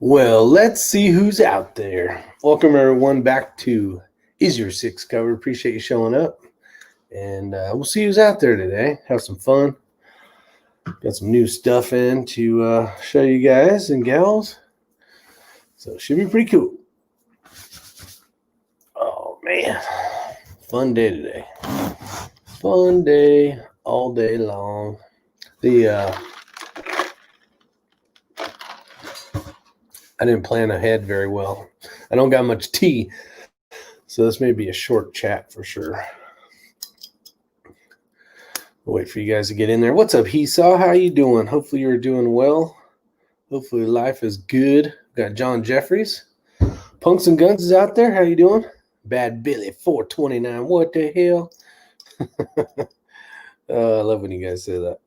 Well, let's see who's out there. Welcome everyone back to Is Your Six Covered. Appreciate you showing up. And we'll see who's out there today. Have some fun. Got some new stuff in to show you guys and gals. So it should be pretty cool. Oh, man. Fun day today. Fun day all day long. I didn't plan ahead very well. I don't got much tea, so this may be a short chat for sure. I'll wait for you guys to get in there. What's up, Hesaw? How you doing? Hopefully you're doing well. Hopefully life is good. Got John Jeffries. Punks and Guns is out there. How you doing? Bad Billy 429. What the hell? I love when you guys say that.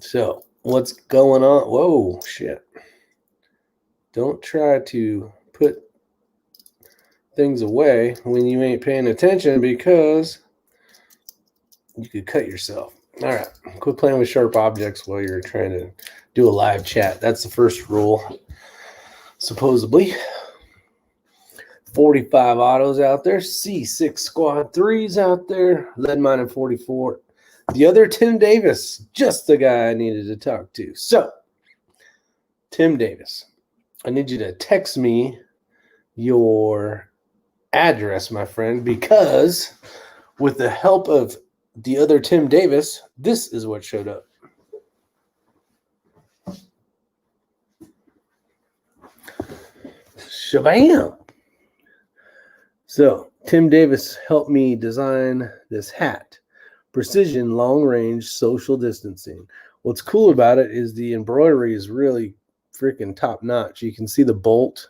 So, what's going on? Whoa, shit. Don't try to put things away when you ain't paying attention because you could cut yourself. All right. Quit playing with sharp objects while you're trying to do a live chat. That's the first rule, supposedly. 45 autos out there. C6 Squad 3s out there. Lead mine in 44. The other Tim Davis, just the guy I needed to talk to. So, Tim Davis, I need you to text me your address, my friend, because with the help of the other Tim Davis, this is what showed up. Shabam! So, Tim Davis helped me design this hat. Precision, long-range, social distancing. What's cool about it is the embroidery is really freaking top-notch. You can see the bolt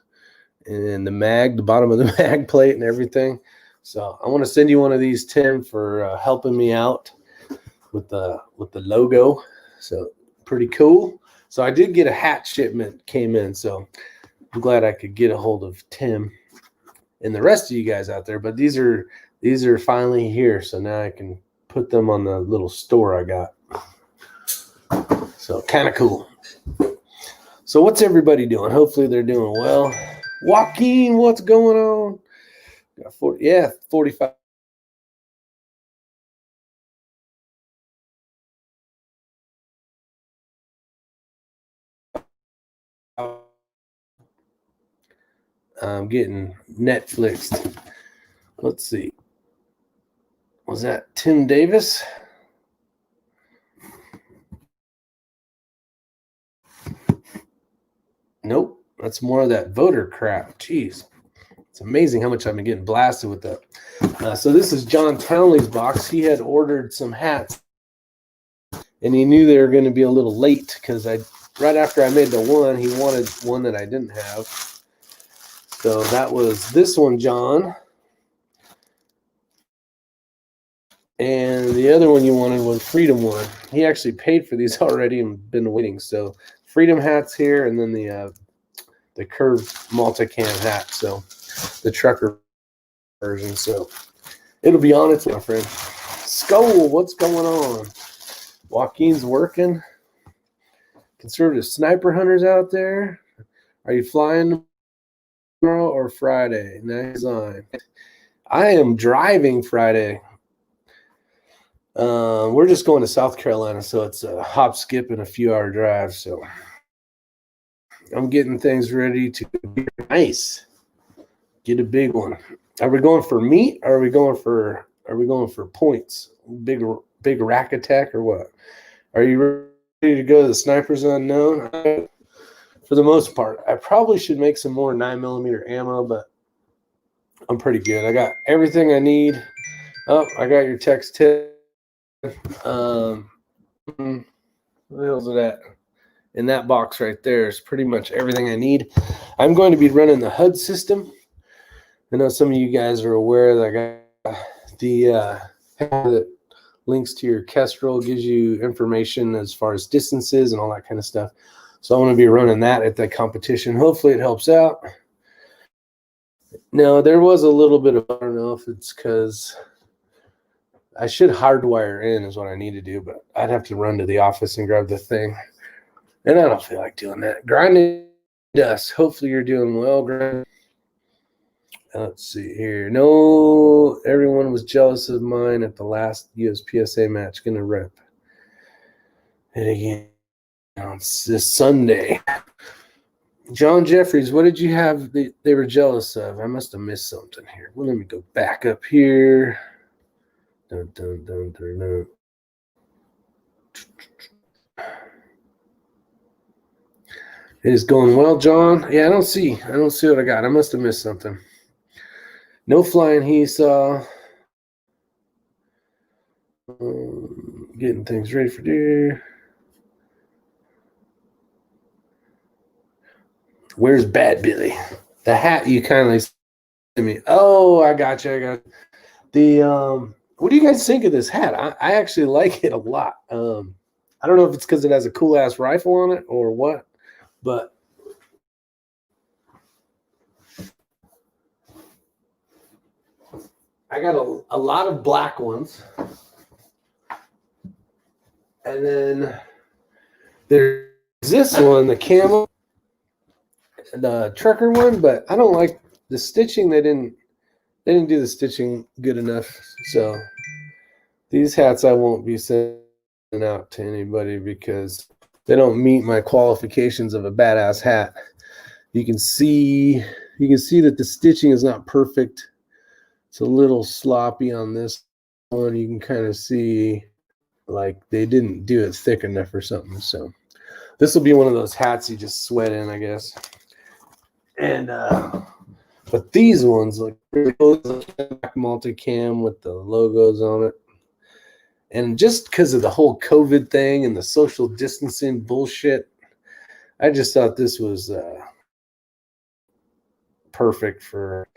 and the mag, the bottom of the mag plate and everything. So I want to send you one of these, Tim, for helping me out with the logo. So pretty cool. So I did get a hat shipment came in. So I'm glad I could get a hold of Tim and the rest of you guys out there. But these are finally here. So now I can put them on the little store I got. So kind of cool. So what's everybody doing? Hopefully they're doing well. Joaquin, what's going on? Got 45. I'm getting Netflixed. Let's see. Was that Tim Davis? Nope. That's more of that voter crap. Jeez. It's amazing how much I've been getting blasted with that. So this is John Townley's box. He had ordered some hats, and he knew they were going to be a little late because right after I made the one, he wanted one that I didn't have. So that was this one, John. And the other one you wanted was Freedom one. He actually paid for these already and been waiting. So Freedom hats here, and then the curved multi-cam hat. So the trucker version. So it'll be on its way, my friend. Skull, what's going on? Joaquin's working. Conservative sniper hunters out there. Are you flying tomorrow or Friday? Nice design. I am driving Friday. We're just going to South Carolina, so it's a hop, skip, and a few hour drive. So I'm getting things ready to be nice. Get a big one. Are we going for meat? Or are we going for points? Big rack attack or what? Are you ready to go to the Snipers Unknown? For the most part, I probably should make some more 9mm ammo, but I'm pretty good. I got everything I need. Oh, I got your text tip. What the hell's it at? In that box right there is pretty much everything I need. I'm going to be running the HUD system. I know some of you guys are aware that I got the that links to your Kestrel, gives you information as far as distances and all that kind of stuff. So I'm going to be running that at the competition. Hopefully it helps out. No, there was a little bit of, I don't know if it's because I should hardwire in is what I need to do, but I'd have to run to the office and grab the thing. And I don't feel like doing that. Grinding dust. Hopefully you're doing well, Grind. Let's see here. No, everyone was jealous of mine at the last USPSA match. Gonna rep it again on this Sunday. John Jeffries, what did you have they were jealous of? I must have missed something here. Well, let me go back up here. Dun, dun, dun, dun, dun. It is going well, John. Yeah, I don't see what I got. I must have missed something. No flying, he saw. Getting things ready for deer. Where's Bad Billy? The hat you kindly sent me. Oh, I got you. The what do you guys think of this hat? I actually like it a lot. I don't know if it's because it has a cool ass rifle on it or what, but I got a lot of black ones. And then there's this one, the camel, the trucker one, but I don't like the stitching. They didn't do the stitching good enough. So these hats I won't be sending out to anybody because they don't meet my qualifications of a badass hat. You can see that the stitching is not perfect. It's a little sloppy on this one. You can kind of see like they didn't do it thick enough or something. So this will be one of those hats you just sweat in, I guess. And but these ones look really cool. Multicam with the logos on it. And just because of the whole COVID thing and the social distancing bullshit, I just thought this was perfect for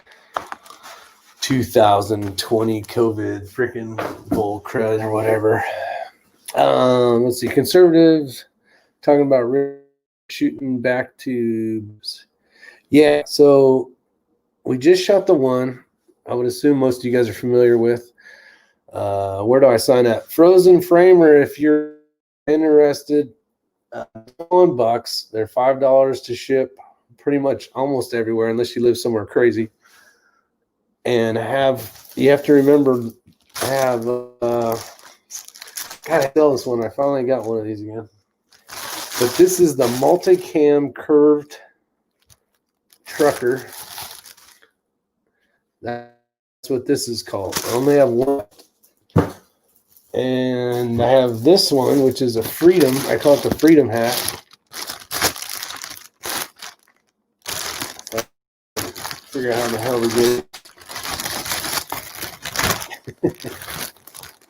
2020 COVID freaking bull crud or whatever. Let's see. Conservatives talking about shooting back tubes. Yeah, so we just shot the one. I would assume most of you guys are familiar with. Where do I sign up? Frozen Framer, if you're interested, $1. They're $5 to ship pretty much almost everywhere unless you live somewhere crazy. And you have to remember, God, I sell this one. I finally got one of these again. But this is the multicam curved trucker. That's what this is called. I only have one. And I have this one, which is a Freedom. I call it the Freedom hat. Figure out how the hell to get it.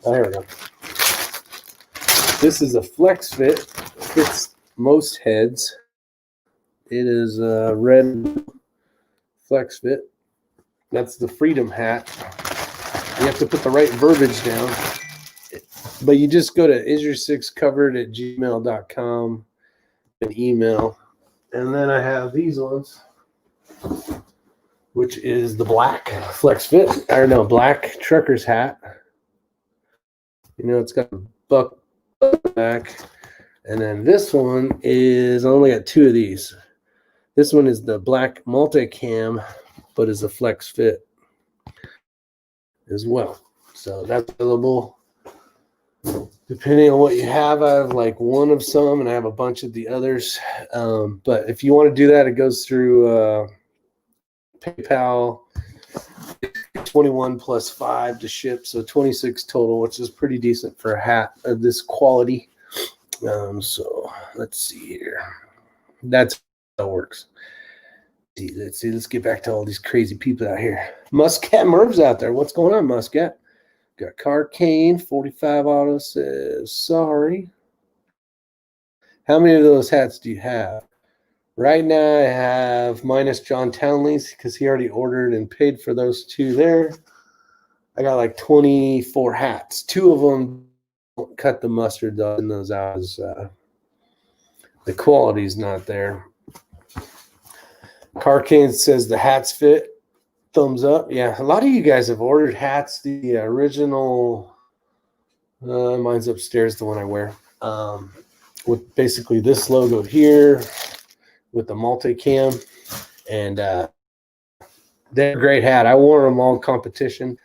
Oh, here we go. This is a flex fit. Fits most heads. It is a red flex fit. That's the Freedom hat. You have to put the right verbiage down. But you just go to isyour6covered@gmail.com and email. And then I have these ones, which is the black flex fit, or no, black trucker's hat. You know, it's got a buck back. And then this one is, I only got two of these. This one is the black multicam, but is a flex fit as well. So that's available. Depending on what you have, I have like one of some and I have a bunch of the others. But if you want to do that, it goes through PayPal. 21 plus 5 to ship, so 26 total, which is pretty decent for a hat of this quality. So let's see here. That's how it works. Let's get back to all these crazy people out here. Muscat Merv's out there. What's going on, Muscat? Got Carcane, 45 Auto says, sorry. How many of those hats do you have? Right now I have minus John Townley's because he already ordered and paid for those two there. I got like 24 hats. Two of them don't cut the mustard though in those hours. The quality's not there. Carcane says the hats fit. Thumbs up. Yeah, a lot of you guys have ordered hats. The original, mine's upstairs, the one I wear. with basically this logo here with the multicam, and they're a great hat. I wore them all competition,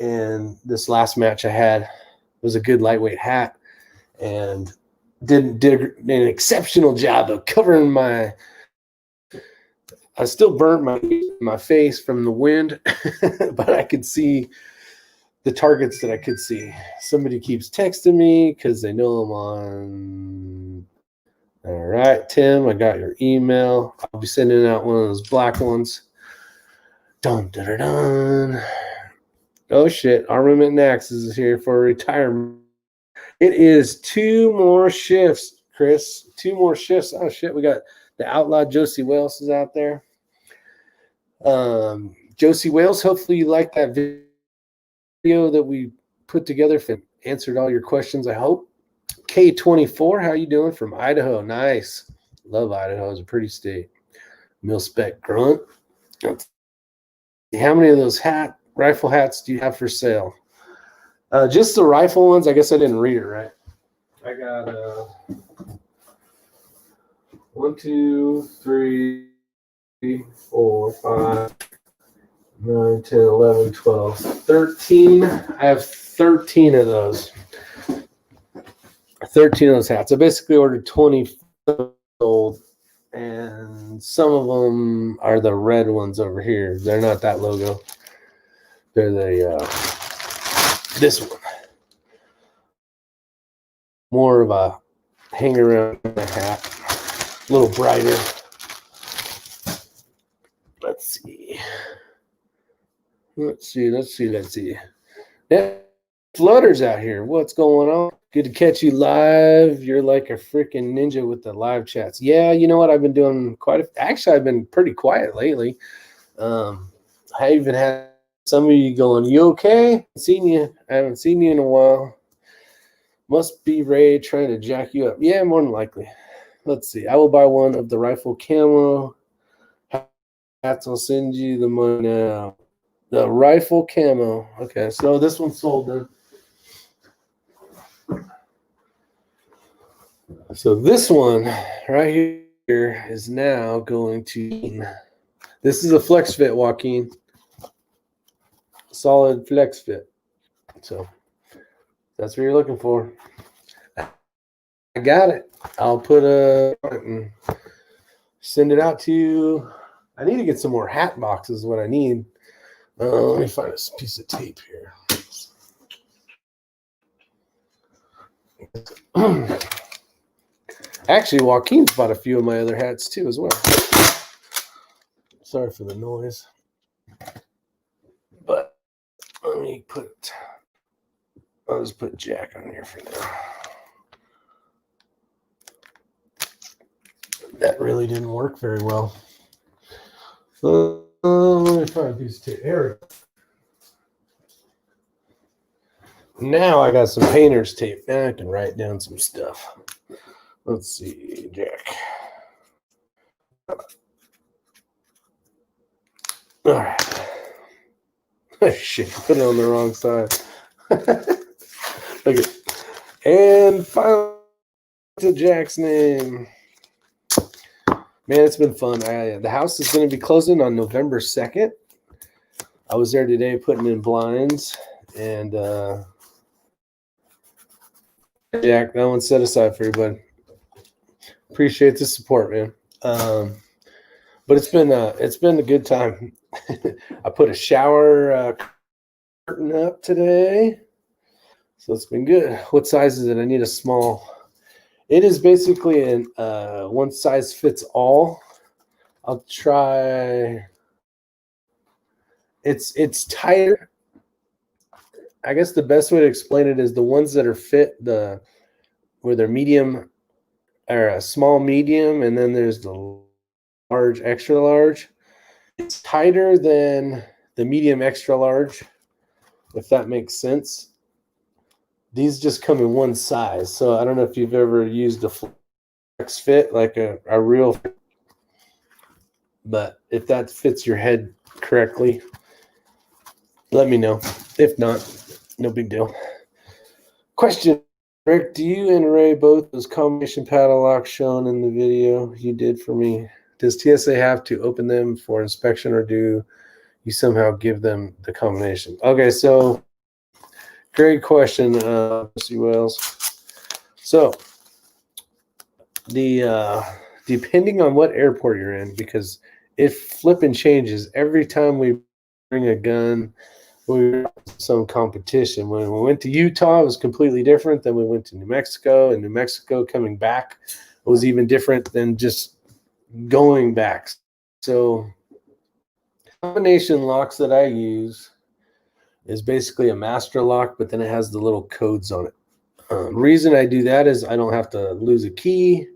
and this last match I had was a good lightweight hat, and did an exceptional job of covering my. I still burnt my face from the wind, but I could see the targets that I could see. Somebody keeps texting me because they know I'm on. All right, Tim, I got your email. I'll be sending out one of those black ones. Dun, dun, dun, dun. Oh, shit. Armament and Axes is here for retirement. It is 2 more shifts, Chris. 2 more shifts. Oh, shit. We got the outlaw Josie Wales is out there. Josie Wales, hopefully you like that video that we put together and answered all your questions, I hope. K24, how you doing from Idaho? Nice. Love Idaho. It's a pretty state. Mil-spec grunt. How many of those rifle hats do you have for sale? Just the rifle ones. I guess I didn't read it right. I got 1, 2, 3, 4, 5, 9, 10, 11, 12, 13. I have 13 of those. 13 of those hats. I basically ordered 20 sold, and some of them are the red ones over here. They're not that logo. They're this one. More of a hang around hat. A little brighter. Let's see. Yeah, Flutter's out here. What's going on? Good to catch you live. You're like a freaking ninja with the live chats. Yeah, you know what? I've been doing actually, I've been pretty quiet lately. I even had some of you going, "You okay? I haven't seen you in a while. Must be Ray trying to jack you up." Yeah, more than likely. Let's see. I will buy one of the rifle camo hats. I'll send you the money now. The rifle camo. Okay, so this one's sold then. So this one right here is now going to. This is a flex fit, Joaquin. Solid flex fit. So that's what you're looking for. I got it. I'll put and send it out to you. I need to get some more hat boxes. What I need. Let me find this piece of tape here. Actually, Joaquin's bought a few of my other hats too as well. Sorry for the noise. But let me I'll just put Jack on here for now. That really didn't work very well. Let me find a piece of tape. Here. Now I got some painter's tape. Now I can write down some stuff. Let's see, Jack. All right. Oh, shit, put it on the wrong side. Okay. And finally, to Jack's name. Man, it's been fun. The house is going to be closing on November 2nd. I was there today putting in blinds. And Jack, that one's set aside for you, bud. Appreciate the support, man. But it's been a good time. I put a shower curtain up today, so it's been good. What size is it? I need a small. It is basically an one size fits all. I'll try. It's tighter. I guess the best way to explain it is the ones that are fit where they're medium or a small medium, and then there's the large extra large. It's tighter than the medium extra large, if that makes sense. These just come in one size. So I don't know if you've ever used a flex fit, like a real, but if that fits your head correctly, let me know. If not, no big deal. Question Rick, do you and Ray both those combination paddle locks shown in the video you did for me? Does TSA have to open them for inspection, or do you somehow give them the combination? Okay, so great question, Mr. Wells. So the depending on what airport you're in, because it flipping changes every time we bring a gun. We were some competition. When we went to Utah, it was completely different. Then we went to New Mexico, and New Mexico coming back was even different than just going back. So combination locks that I use is basically a master lock, but then it has the little codes on it. Reason I do that is I don't have to lose a key.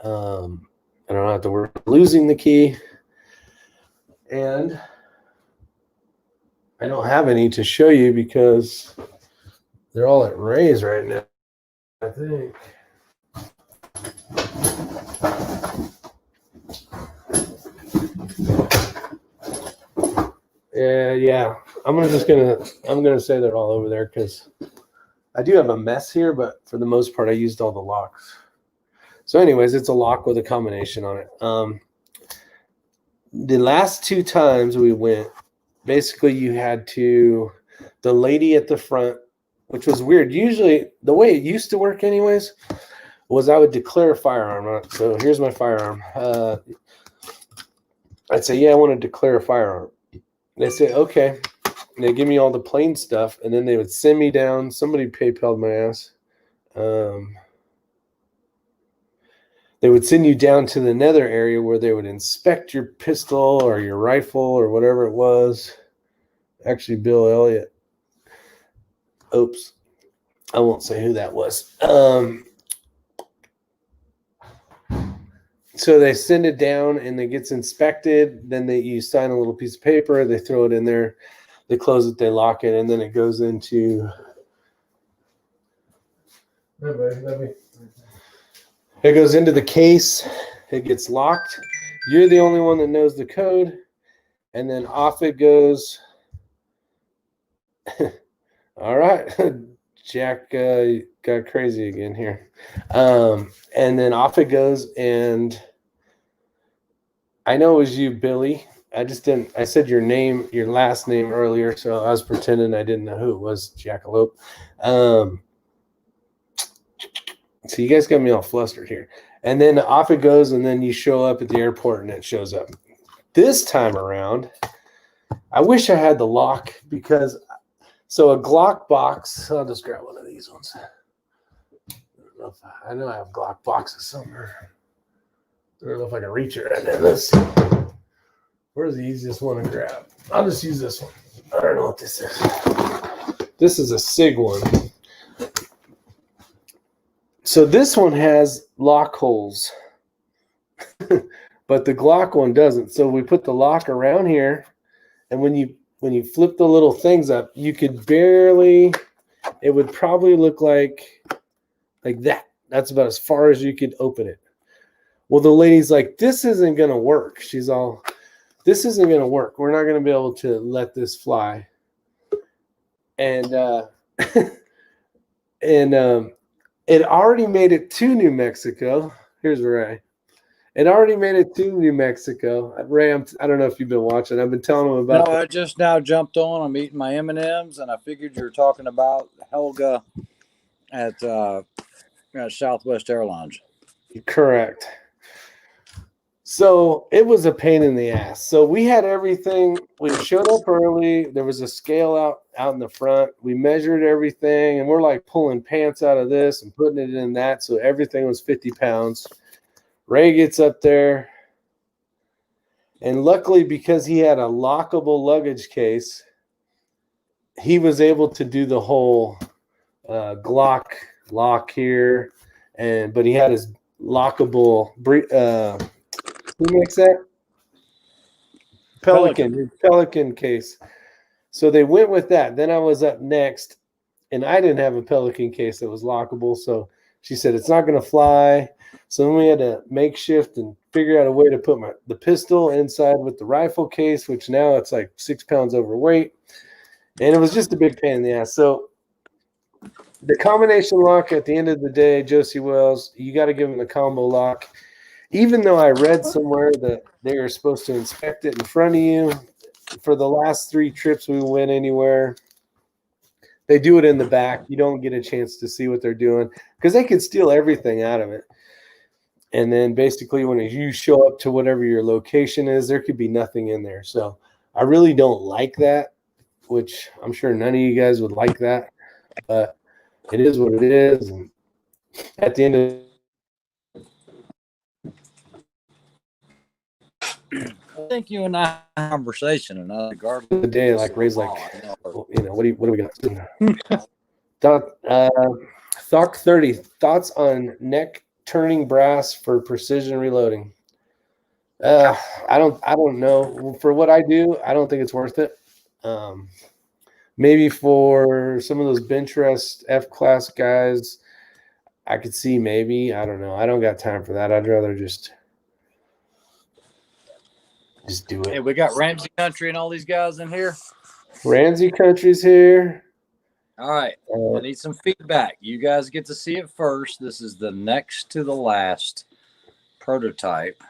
I don't have to worry about losing the key. And I don't have any to show you because they're all at Ray's right now, I think. Yeah. I'm gonna say they're all over there because I do have a mess here, but for the most part, I used all the locks. So, anyways, it's a lock with a combination on it. The last 2 times we went, basically you had to, the lady at the front, which was weird. Usually, the way it used to work, anyways, was I would declare a firearm. So here's my firearm. I'd say, yeah, I want to declare a firearm. They say, okay. And they give me all the plain stuff, and then they would send me down. Somebody PayPal'd my ass. They would send you down to the nether area where they would inspect your pistol or your rifle or whatever it was. Actually, Bill Elliott. Oops. I won't say who that was. So they send it down and it gets inspected. Then you sign a little piece of paper. They throw it in there. They close it. They lock it. And then it goes into... It goes into the case. It gets locked. You're the only one that knows the code. And then off it goes. All right. Jack got crazy again here. And then off it goes. And I know it was you, Billy. I just didn't. I said your last name earlier. So I was pretending I didn't know who it was, Jackalope. So you guys got me all flustered here. And then off it goes, and then you show up at the airport, and it shows up. This time around, I wish I had the lock because, so a Glock box, I'll just grab one of these ones. I know I have Glock boxes somewhere. I don't know if I can reach it right now. Let's see. Where's the easiest one to grab? I'll just use this one. I don't know what this is. This is a SIG one. So this one has lock holes, but the Glock one doesn't. So we put the lock around here, and when you flip the little things up, you could barely, it would probably look like that. That's about as far as you could open it. Well, the lady's like, this isn't going to work. She's all, this isn't going to work. We're not going to be able to let this fly. And, it already made it to New Mexico. Here's Ray. It already made it to New Mexico. Ray, I don't know if you've been watching. I've been telling him about. No, I just now jumped on. I'm eating my M&Ms, and I figured you were talking about Helga at Southwest Airlines. Correct. So it was a pain in the ass. So we had everything. We showed up early. There was a scale out in the front. We measured everything, and we're like pulling pants out of this and putting it in that. So everything was 50 pounds. Ray gets up there, and luckily because he had a lockable luggage case, he was able to do the whole Glock lock here, but he had his lockable. Who makes that? Pelican case. So they went with that. Then I was up next, and I didn't have a Pelican case that was lockable. So she said, it's not going to fly. So then we had to makeshift and figure out a way to put the pistol inside with the rifle case, which now it's like 6 pounds overweight. And it was just a big pain in the ass. So The combination lock at the end of the day, Josie Wells, you got to give them the combo lock. Even though I read somewhere that they were supposed to inspect it in front of you, for the last 3 trips we went anywhere, they do it in the back. You don't get a chance to see what they're doing because they can steal everything out of it. And then basically when you show up to whatever your location is, there could be nothing in there. So I really don't like that, which I'm sure none of you guys would like that. But it is what it is. And at the end of I think you and I had a conversation, and regardless the day, like Ray's like, well, what are we gonna do? Thoc 30 thoughts on neck turning brass for precision reloading. I don't know. For what I do, I don't think it's worth it. Maybe for some of those bench rest F class guys, I could see maybe. I don't know. I don't got time for that. I'd rather just do it. Hey, we got Ramsey Country and all these guys in here. Ramsey Country's here. All right. I need some feedback. You guys get to see it first. This is the next to the last prototype.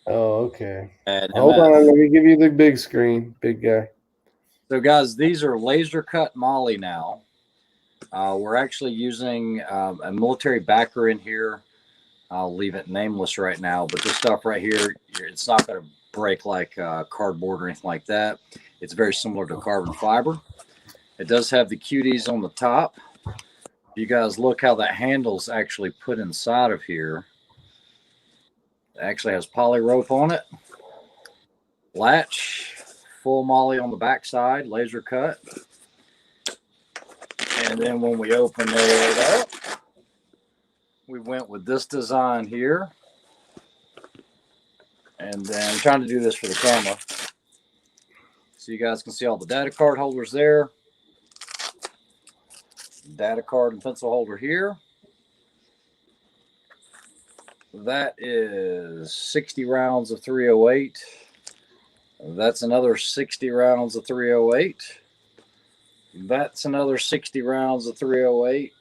Oh, okay. And hold on. Let me give you the big screen, big guy. So, guys, these are laser cut Molly now. We're actually using a military backer in here. I'll leave it nameless right now, but this stuff right here, it's not going to break like cardboard or anything like that. It's very similar to carbon fiber. It does have the cuties on the top. You guys look how that handle's actually put inside of here. It actually has poly rope on it. Latch, full Molly on the back side, laser cut. And then when we open it up, we went with this design here. And then I'm trying to do this for the camera, so you guys can see all the data card holders there. Data card and pencil holder here. That is 60 rounds of 308. That's another 60 rounds of 308. That's another 60 rounds of 308.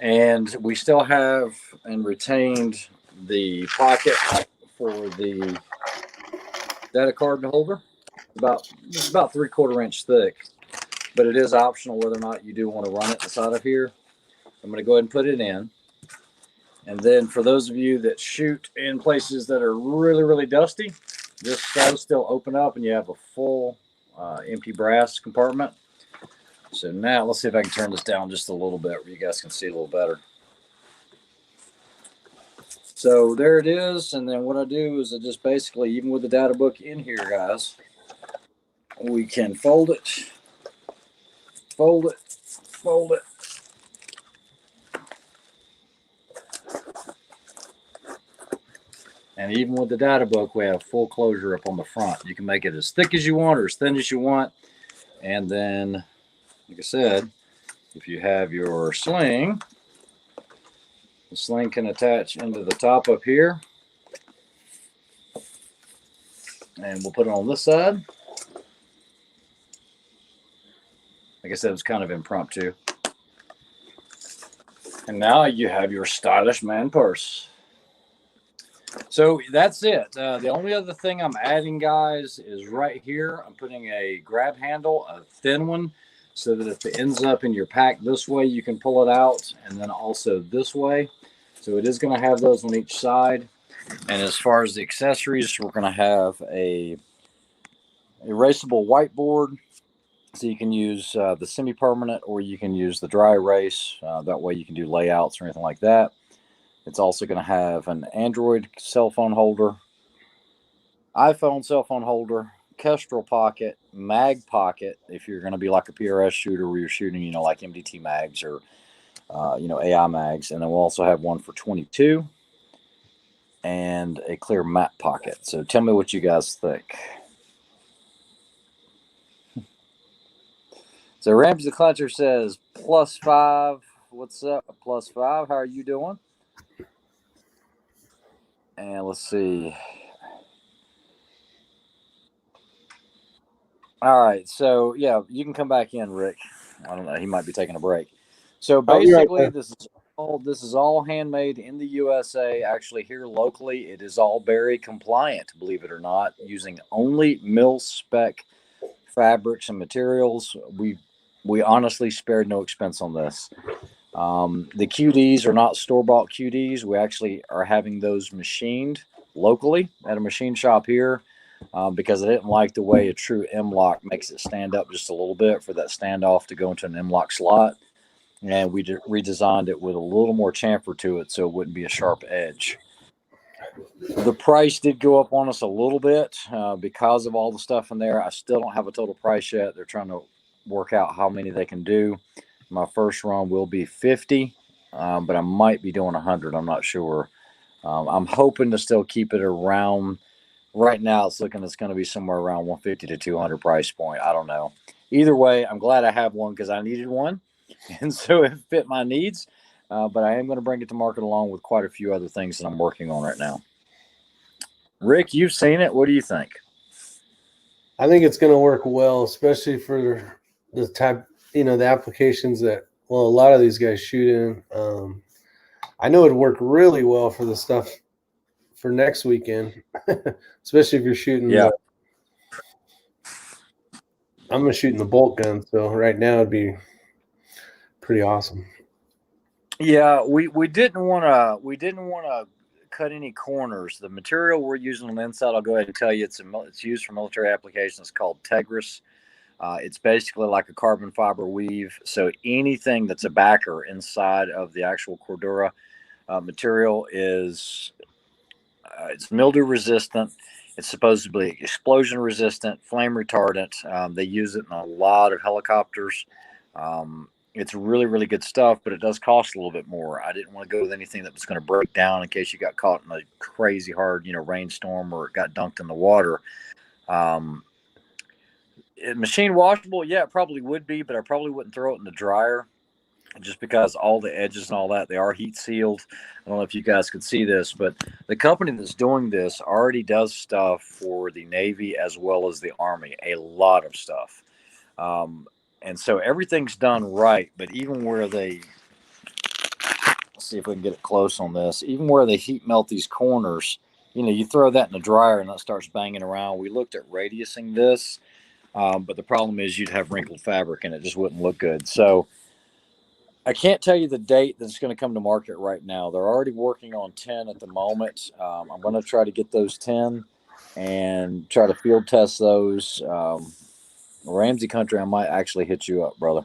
And we still have and retained the pocket for the data card holder. It's about 3/4 inch thick, but it is optional whether or not you do want to run it inside of here. I'm going to go ahead and put it in. And then for those of you that shoot in places that are really, really dusty, this does still open up and you have a full empty brass compartment. So now let's see if I can turn this down just a little bit where you guys can see a little better. So there it is. And then what I do is I just basically, even with the data book in here, guys, we can fold it, fold it, fold it. And even with the data book, we have full closure up on the front. You can make it as thick as you want or as thin as you want. And then, like I said, if you have your sling, the sling can attach into the top up here. And we'll put it on this side. Like I said, it was kind of impromptu. And now you have your stylish man purse. So that's it. The only other thing I'm adding, guys, is right here. I'm putting a grab handle, a thin one, so that if it ends up in your pack this way, you can pull it out, and then also this way. So it is going to have those on each side. And as far as the accessories, we're going to have a erasable whiteboard. So you can use the semi-permanent or you can use the dry erase. That way you can do layouts or anything like that. It's also going to have an Android cell phone holder, iPhone cell phone holder, Kestrel pocket, mag pocket, if you're going to be like a PRS shooter where you're shooting, like MDT mags or, AI mags. And then we'll also have one for 22 and a clear map pocket. So tell me what you guys think. So Ramsey the Clutcher says, +5. What's up, +5? How are you doing? And let's see. All right. So, yeah, you can come back in, Rick. I don't know. He might be taking a break. So I'll be right basically, there. this is all handmade in the USA. Actually, here locally, it is all berry compliant. Believe it or not, using only mil spec fabrics and materials. We honestly spared no expense on this. The QDs are not store bought QDs. We actually are having those machined locally at a machine shop here, because I didn't like the way a true M lock makes it stand up just a little bit for that standoff to go into an M lock slot. And we redesigned it with a little more chamfer to it so it wouldn't be a sharp edge. The price did go up on us a little bit because of all the stuff in there. I still don't have a total price yet. They're trying to work out how many they can do. My first run will be 50, but I might be doing 100. I'm not sure. I'm hoping to still keep it around. Right now, it's looking it's going to be somewhere around 150 to 200 price point. I don't know. Either way, I'm glad I have one because I needed one, and so it fit my needs. But I am going to bring it to market along with quite a few other things that I'm working on right now. Rick, you've seen it. What do you think? I think it's going to work well, especially for the type, the applications that, well, a lot of these guys shoot in. I know it'd work really well for the stuff for next weekend, especially if you're shooting. Yeah. I'm shooting the bolt gun, so right now it'd be pretty awesome. Yeah, we didn't want to cut any corners. The material we're using on the inside, I'll go ahead and tell you, it's used for military applications. It's called Tegris. It's basically like a carbon fiber weave. So anything that's a backer inside of the actual Cordura material is it's mildew resistant. It's supposedly explosion resistant, flame retardant. They use it in a lot of helicopters. It's really, really good stuff, but it does cost a little bit more. I didn't want to go with anything that was going to break down in case you got caught in a crazy hard, rainstorm or it got dunked in the water. Machine washable, yeah, it probably would be, but I probably wouldn't throw it in the dryer just because all the edges and all that, they are heat sealed. I don't know if you guys could see this, but the company that's doing this already does stuff for the Navy as well as the Army, a lot of stuff. And so everything's done right, but even where let's see if we can get it close on this, even where they heat melt these corners, you throw that in the dryer and that starts banging around. We looked at radiusing this, but the problem is you'd have wrinkled fabric and it just wouldn't look good. So I can't tell you the date that it's going to come to market right now. They're already working on 10 at the moment. I'm going to try to get those 10 and try to field test those. Ramsey Country, I might actually hit you up, brother.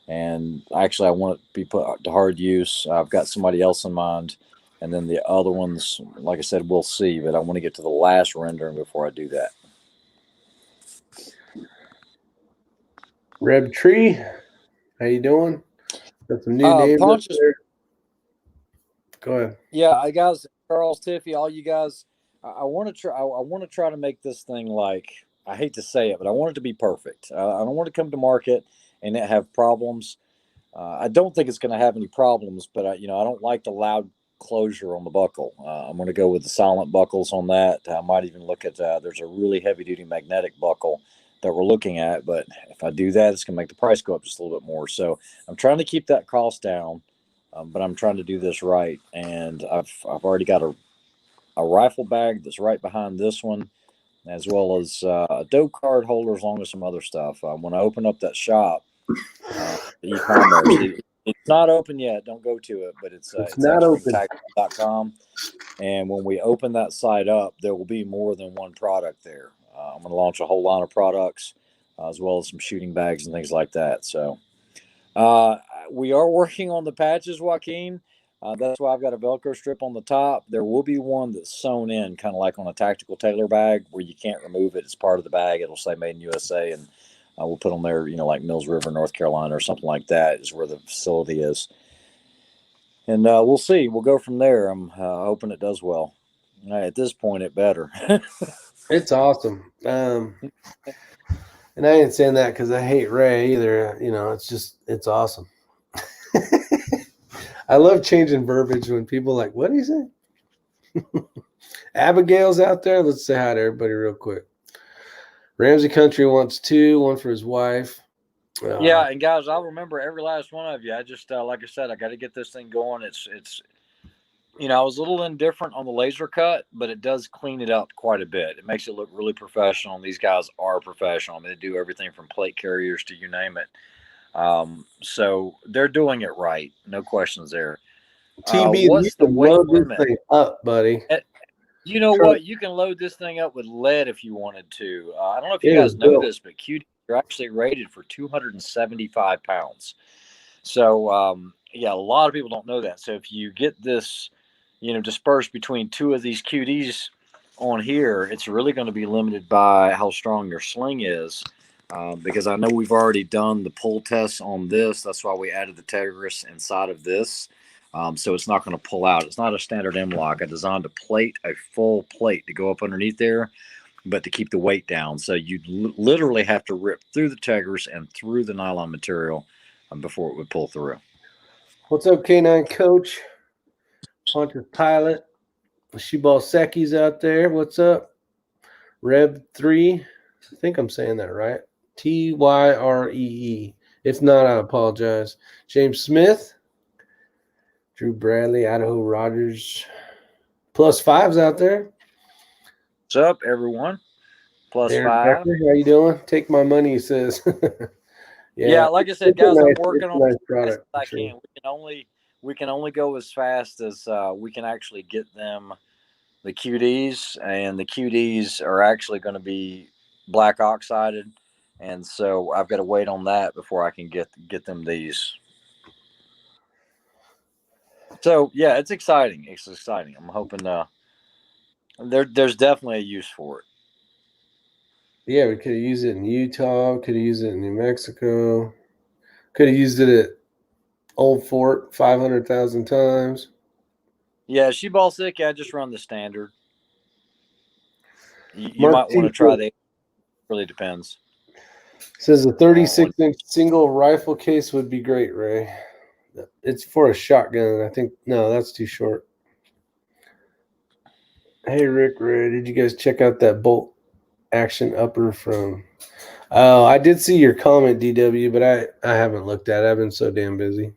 And actually, I want it to be put to hard use. I've got somebody else in mind. And then the other ones, like I said, we'll see. But I want to get to the last rendering before I do that. Reb Tree, how you doing? Got some new names up there. Go ahead. Yeah, guys, Charles, Tiffy, all you guys. I want to try. I want to try to make this thing like, I hate to say it, but I want it to be perfect. I don't want to come to market and it have problems. I don't think it's going to have any problems, but I don't like the loud closure on the buckle. I'm going to go with the silent buckles on that. I might even look at there's a really heavy duty magnetic buckle that we're looking at, but if I do that, it's going to make the price go up just a little bit more. So I'm trying to keep that cost down, but I'm trying to do this right. And I've already got a rifle bag that's right behind this one, as well as a dope card holder, as long as some other stuff. When I open up that shop, e-commerce, it's not open yet. Don't go to it, but it's not open. Tactical.com. And when we open that site up, there will be more than one product there. I'm going to launch a whole line of products, as well as some shooting bags and things like that. So we are working on the patches, Joaquin. That's why I've got a Velcro strip on the top. There will be one that's sewn in, kind of like on a tactical tailor bag, where you can't remove it. It's part of the bag. It'll say "Made in USA," and we'll put on there, like Mills River, North Carolina, or something like that is where the facility is. And we'll see. We'll go from there. I'm hoping it does well. At this point, it better. It's awesome. And I ain't saying that because I hate Ray either. It's awesome. I love changing verbiage when people are like, what do you say? Abigail's out there. Let's say hi to everybody real quick. Ramsey Country wants 2, one for his wife. Yeah, and guys, I'll remember every last one of you. I just, like I said, I got to get this thing going. It's, I was a little indifferent on the laser cut, but it does clean it up quite a bit. It makes it look really professional. And these guys are professional. I mean, they do everything from plate carriers to you name it. So they're doing it right. No questions there. TB, you What's the can weight load this limit? thing up, buddy. You know what? You can load this thing up with lead if you wanted to. I don't know if you It is guys know built. this, but QD are actually rated for 275 pounds. So, yeah, a lot of people don't know that. So if you get this, dispersed between two of these QDs on here, it's really going to be limited by how strong your sling is. Because I know we've already done the pull tests on this. That's why we added the Tegris inside of this. So it's not going to pull out. It's not a standard M-lock. I designed a full plate to go up underneath there, but to keep the weight down. So you literally have to rip through the Tegris and through the nylon material before it would pull through. What's up, K9 Coach? Pontius Pilot. Shibal Seki's out there. What's up? Rev3. I think I'm saying that right. Tyree. If not, I apologize. James Smith. Drew Bradley, Idaho Rogers. +5's out there. What's up, everyone? +5. Becker, how you doing? Take my money, he says. Yeah, like I said, guys, I'm working on nice product. I can. We can only go as fast as we can actually get them the QDs, and the QDs are actually going to be black oxided, and so I've got to wait on that before I can get them these. So yeah, it's exciting. It's exciting. I'm hoping there's definitely a use for it. Yeah, we could have used it in Utah. Could have used it in New Mexico. Could have used it at Old Fort 500,000 times. Yeah, Shibal Sick. I just run the standard. You might want to try that. Really depends. Says a 36-inch single rifle case would be great, Ray. It's for a shotgun. I think no, that's too short. Hey Rick, Ray, did you guys check out that bolt action upper from? Oh, I did see your comment, DW, but I haven't looked at it. I've been so damn busy.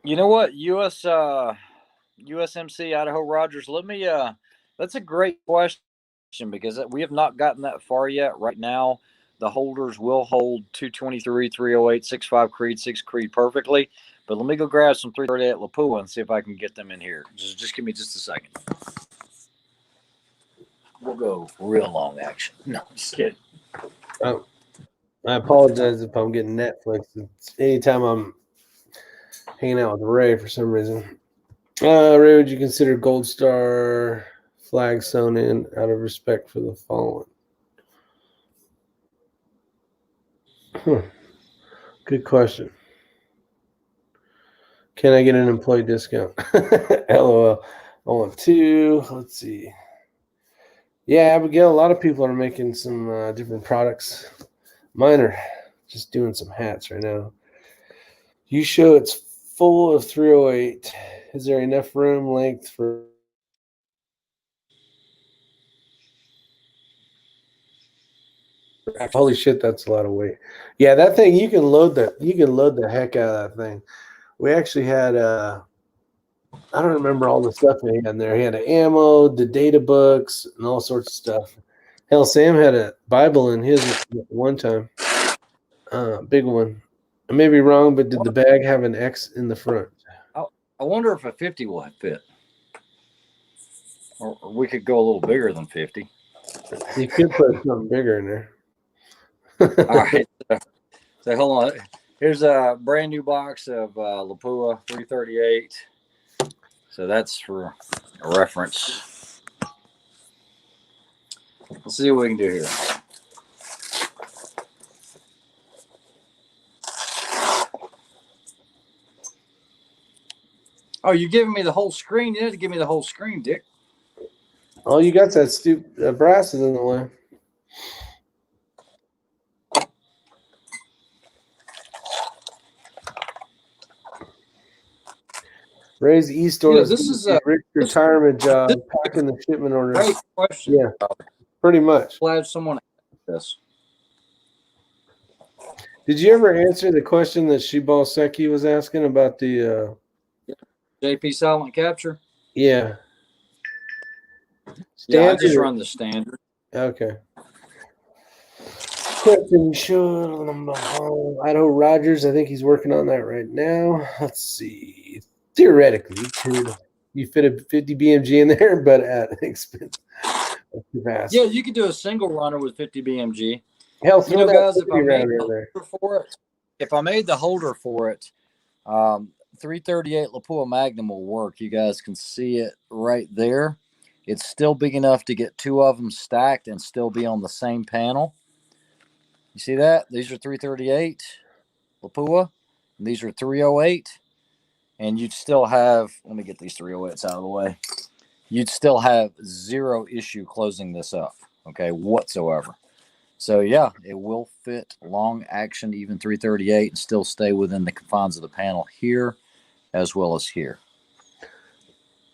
You know what, USMC Idaho Rogers. Let me. That's a great question because we have not gotten that far yet. Right now, the holders will hold 223, 308, 65 Creed, 6 Creed perfectly. But let me go grab some 338 Lapua and see if I can get them in here. Just give me just a second. We'll go real long action. No, just kidding. Oh, I apologize if I'm getting Netflix. It's anytime I'm hanging out with Ray for some reason. Ray, would you consider Gold Star flag sewn in out of respect for the fallen? Good question. Can I get an employee discount? LOL. I want to. Let's see. Yeah, Abigail, a lot of people are making some different products. Mine are just doing some hats right now. You show it's full of 308. Is there enough room length for? Holy shit, that's a lot of weight. Yeah, that thing you can load the heck out of that thing. We actually had I don't remember all the stuff he had in there. He had ammo, the data books, and all sorts of stuff. Hell, Sam had a Bible in his one time. Big one. I may be wrong, but did the bag have an X in the front? I wonder if a 50 will fit. Or we could go a little bigger than 50. You could put something bigger in there. All right. So hold on. Here's a brand new box of Lapua 338. So that's for a reference. Let's see what we can do here. Oh, you're giving me the whole screen? You had to give me the whole screen, Dick. Oh, you got that stupid brass is in the way. Ray's e-store This is a Rick's retirement job, packing the shipment order. Great question. Yeah, pretty much. Glad someone asked this. Did you ever answer the question that Shibal Seki was asking about the? JP silent capture. Yeah. Yeah, I just Standard. run the standard. Okay. Question Idaho Rogers. I think he's working on that right now. Let's see. Theoretically, you fit a 50 BMG in there, but at expense. Yeah, you could do a single runner with 50 BMG. Hell, throw that Guys, 30 rounder in there. If I made the holder for it, 338 Lapua Magnum will work. You guys can see it right there. It's still big enough to get two of them stacked and still be on the same panel. You see that? These are 338 Lapua, and these are 308. And you'd still have, let me get these 308s out of the way. You'd still have zero issue closing this up, okay, whatsoever. So, yeah, it will fit long action, even 338, and still stay within the confines of the panel here as well as here.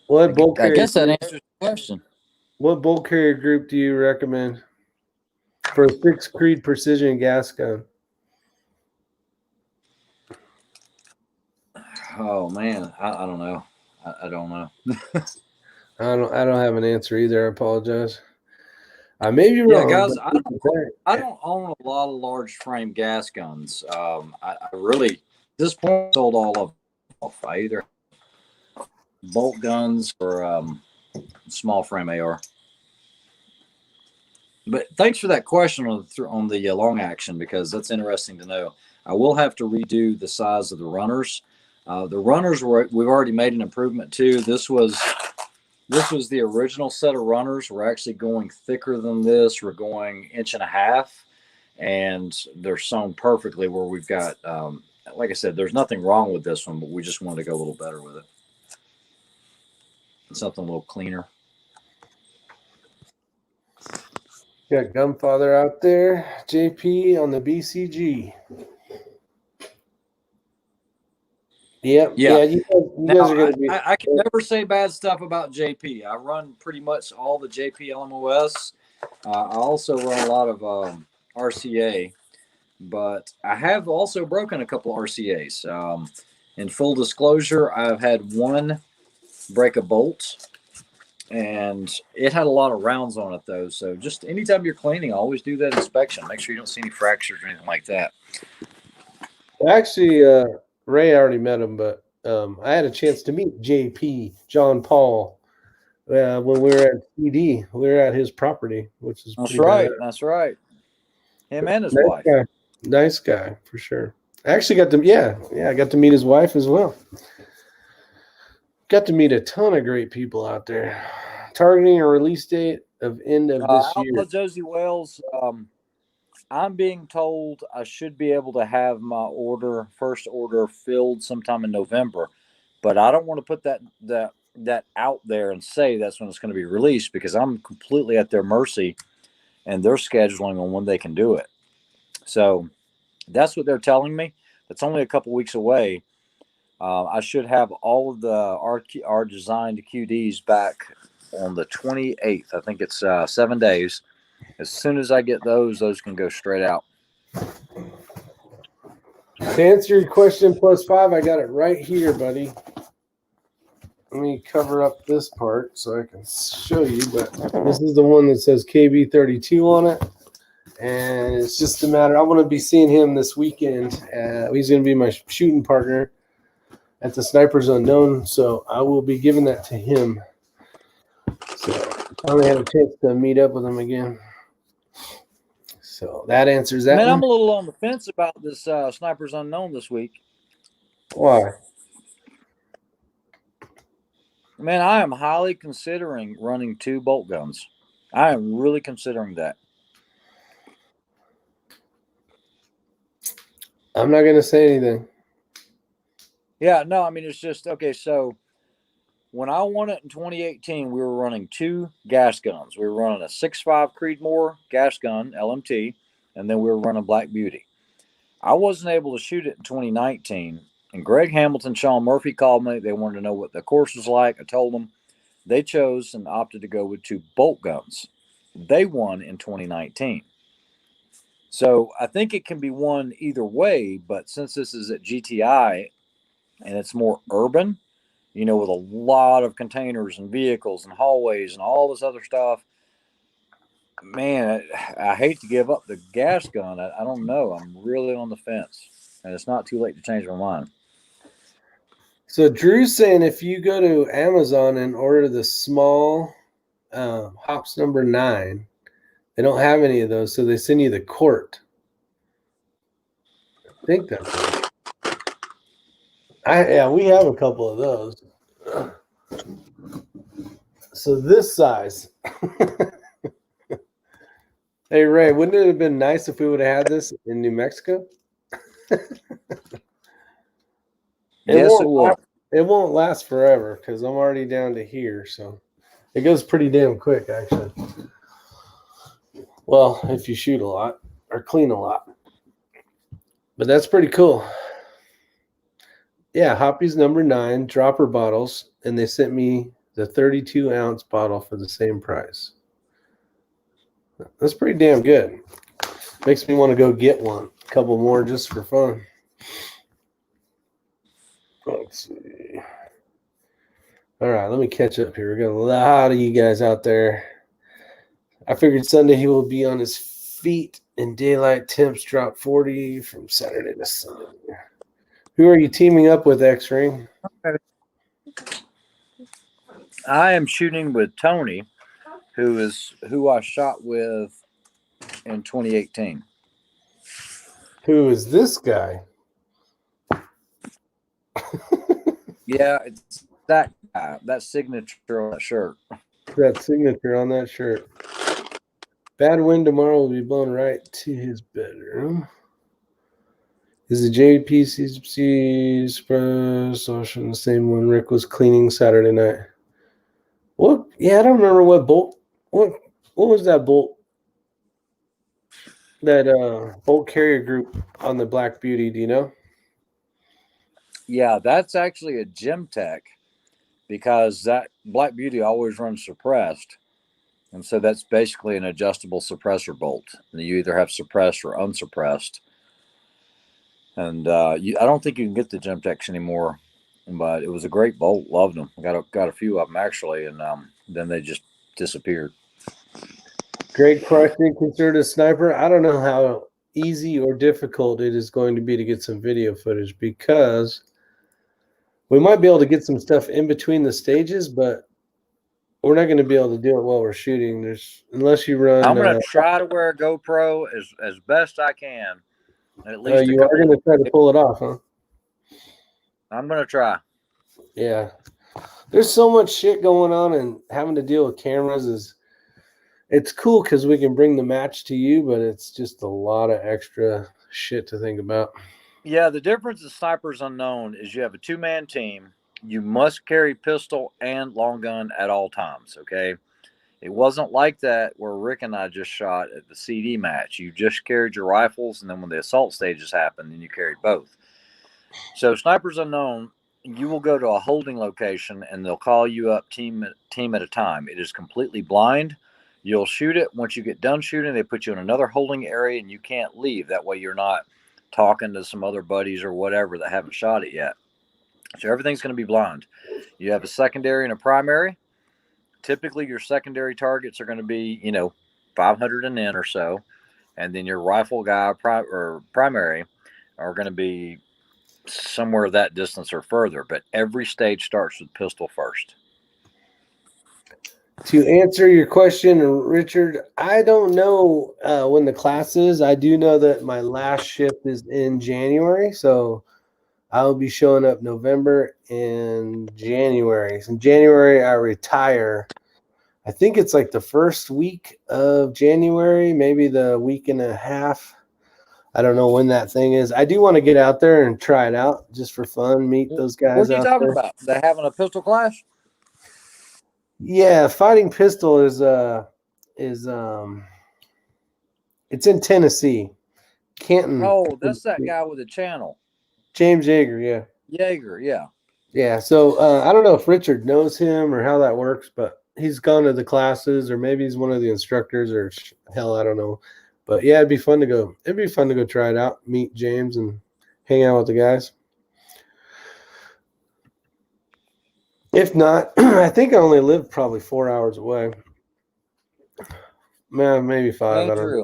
What bolt carrier? I guess that answers the question. What bolt carrier group do you recommend for a 6 Creed precision gas gun? Oh man, I don't know. I don't know. I don't have an answer either. I apologize. I may be wrong. Yeah, guys, I don't own a lot of large frame gas guns. I really, at this point, sold all of them. I either bolt guns or small frame AR. But thanks for that question on the long action, because that's interesting to know. I will have to redo the size of the runners. The runners we've already made an improvement to. This was the original set of runners. We're actually going thicker than this. We're going 1.5 inches, and they're sewn perfectly where we've got, like I said, there's nothing wrong with this one, but we just wanted to go a little better with it. Something a little cleaner. Got Gunfather out there. JP on the BCG. Yep. Yeah. You guys are going to be. I can never say bad stuff about JP. I run pretty much all the JP LMOS. I also run a lot of RCA, but I have also broken a couple RCAs. In full disclosure, I've had one break a bolt, and it had a lot of rounds on it, though. So just anytime you're cleaning, always do that inspection. Make sure you don't see any fractures or anything like that. Actually, Ray already met him, but I had a chance to meet JP, John Paul, when we were at CD. We were at his property, which is That's right. Bad. That's right. Him and his wife. Nice guy, for sure. I actually got to, I got to meet his wife as well. Got to meet a ton of great people out there. Targeting a release date of end of this year. Josie Wells, I'm being told I should be able to have my first order filled sometime in November, but I don't want to put that out there and say that's when it's going to be released, because I'm completely at their mercy and they're scheduling on when they can do it. So that's what they're telling me. It's only a couple weeks away. I should have all of our designed QDs back on the 28th. I think it's 7 days. As soon as I get those can go straight out. To answer your question +5, I got it right here, buddy. Let me cover up this part so I can show you. But this is the one that says KB32 on it. And it's just a matter. I want to be seeing him this weekend. He's going to be my shooting partner at the Snipers Unknown. So I will be giving that to him. So I finally had a chance to meet up with him again. So that answers that. Man, I'm a little on the fence about this Snipers Unknown this week. Why? Man, I am highly considering running 2 bolt guns. I am really considering that. I'm not going to say anything. Yeah, no, I mean, it's just, okay, so when I won it in 2018, we were running 2 gas guns. We were running a 6.5 Creedmoor gas gun, LMT, and then we were running Black Beauty. I wasn't able to shoot it in 2019, and Greg Hamilton, Sean Murphy called me. They wanted to know what the course was like. I told them. They chose and opted to go with 2 bolt guns. They won in 2019. So I think it can be won either way, but since this is at GTI and it's more urban, with a lot of containers and vehicles and hallways and all this other stuff, man, I hate to give up the gas gun. I don't know. I'm really on the fence, and it's not too late to change my mind. So Drew's saying if you go to Amazon and order the small hops number 9, they don't have any of those, so they send you the quart. I think that's it. Yeah, we have a couple of those. So this size. Hey Ray, wouldn't it have been nice if we would have had this in New Mexico? Yes, it would. It won't last forever because I'm already down to here, so it goes pretty damn quick, actually. Well, if you shoot a lot or clean a lot. But that's pretty cool. Yeah, Hoppy's number 9, dropper bottles, and they sent me the 32-ounce bottle for the same price. That's pretty damn good. Makes me want to go get one. A couple more just for fun. Let's see. All right, let me catch up here. We got a lot of you guys out there. I figured Sunday he will be on his feet and daylight temps drop 40 from Saturday to Sunday. Who are you teaming up with, X-Ring? I am shooting with Tony, who I shot with in 2018. Who is this guy? Yeah, it's that guy, that signature on that shirt. That signature on that shirt. Bad wind tomorrow will be blown right to his bedroom. Is the JPCC Express the same one Rick was cleaning Saturday night? What? Yeah, I don't remember what bolt. What was that bolt? That bolt carrier group on the Black Beauty. Do you know? Yeah, that's actually a Gem Tech, because that Black Beauty always runs suppressed. And so that's basically an adjustable suppressor bolt. And you either have suppressed or unsuppressed. And I don't think you can get the Gem Techs anymore, but it was a great bolt. Loved them. Got a few of them actually, and then they just disappeared. Great question. Considered a sniper. I don't know how easy or difficult it is going to be to get some video footage, because we might be able to get some stuff in between the stages, but we're not going to be able to do it while we're shooting. Unless you run. I'm going to try to wear a GoPro as best I can. At least you are going to try to pull it off, huh? I'm going to try. Yeah. There's so much shit going on, and having to deal with cameras it's cool because we can bring the match to you, but it's just a lot of extra shit to think about. Yeah, the difference in Snipers Unknown is you have a 2-man team. You must carry pistol and long gun at all times, okay? It wasn't like that where Rick and I just shot at the CD match. You just carried your rifles, and then when the assault stages happened, then you carried both. So Snipers Unknown, you will go to a holding location, and they'll call you up team at a time. It is completely blind. You'll shoot it. Once you get done shooting, they put you in another holding area, and you can't leave. That way you're not talking to some other buddies or whatever that haven't shot it yet. So everything's going to be blind. You have a secondary and a primary. Typically, your secondary targets are going to be, 500 and in or so. And then your rifle guy or primary are going to be somewhere that distance or further. But every stage starts with pistol first. To answer your question, Richard, I don't know when the class is. I do know that my last shift is in January, so I'll be showing up November and January. So in January, I retire. I think it's like the first week of January, maybe the week and a half. I don't know when that thing is. I do want to get out there and try it out just for fun, meet those guys out there. What are you talking about? They having a pistol class? Yeah, fighting pistol is it's in Tennessee. Canton. Oh, that's that guy with the channel. James Yeager, yeah. Yeager, yeah. Yeah, so I don't know if Richard knows him or how that works, but he's gone to the classes, or maybe he's one of the instructors, or hell, I don't know. But yeah, it'd be fun to go. It'd be fun to go try it out, meet James, and hang out with the guys. If not, I think I only live probably 4 hours away. Man, maybe 5. I don't know. Andrew,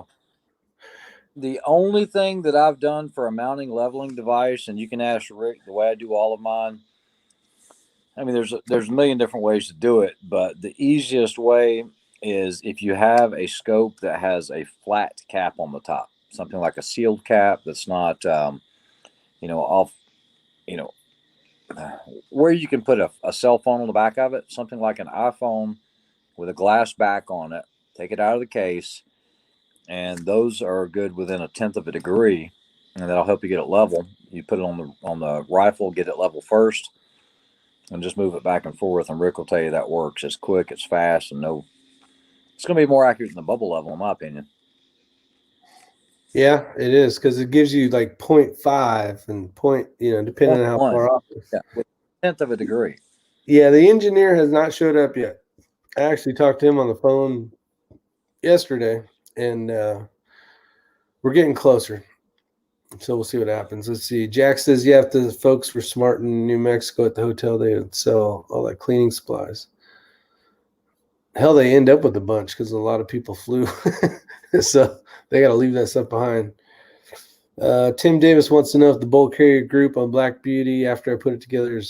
the only thing that I've done for a mounting leveling device, and you can ask Rick the way I do all of mine. I mean, there's a million different ways to do it, but the easiest way is if you have a scope that has a flat cap on the top, something like a sealed cap that's not, off, you know, where you can put a cell phone on the back of it, something like an iPhone with a glass back on it. Take it out of the case, and those are good within 1/10 of a degree, and that'll help you get it level. You put it on the rifle, get it level first, and just move it back and forth. And Rick will tell you that works. It's quick, it's fast, and it's going to be more accurate than the bubble level, in my opinion. Yeah, it is, because it gives you like 0.5 and depending on how far off. Yeah, with 1/10 of a degree. Yeah, the engineer has not showed up yet. I actually talked to him on the phone yesterday, and we're getting closer. So we'll see what happens. Let's see. Jack says, yeah, if the folks were smart in New Mexico at the hotel, they would sell all that cleaning supplies. Hell, they end up with a bunch because a lot of people flew. So they got to leave that stuff behind. Tim Davis wants to know if the bull carrier group on Black Beauty, after I put it together,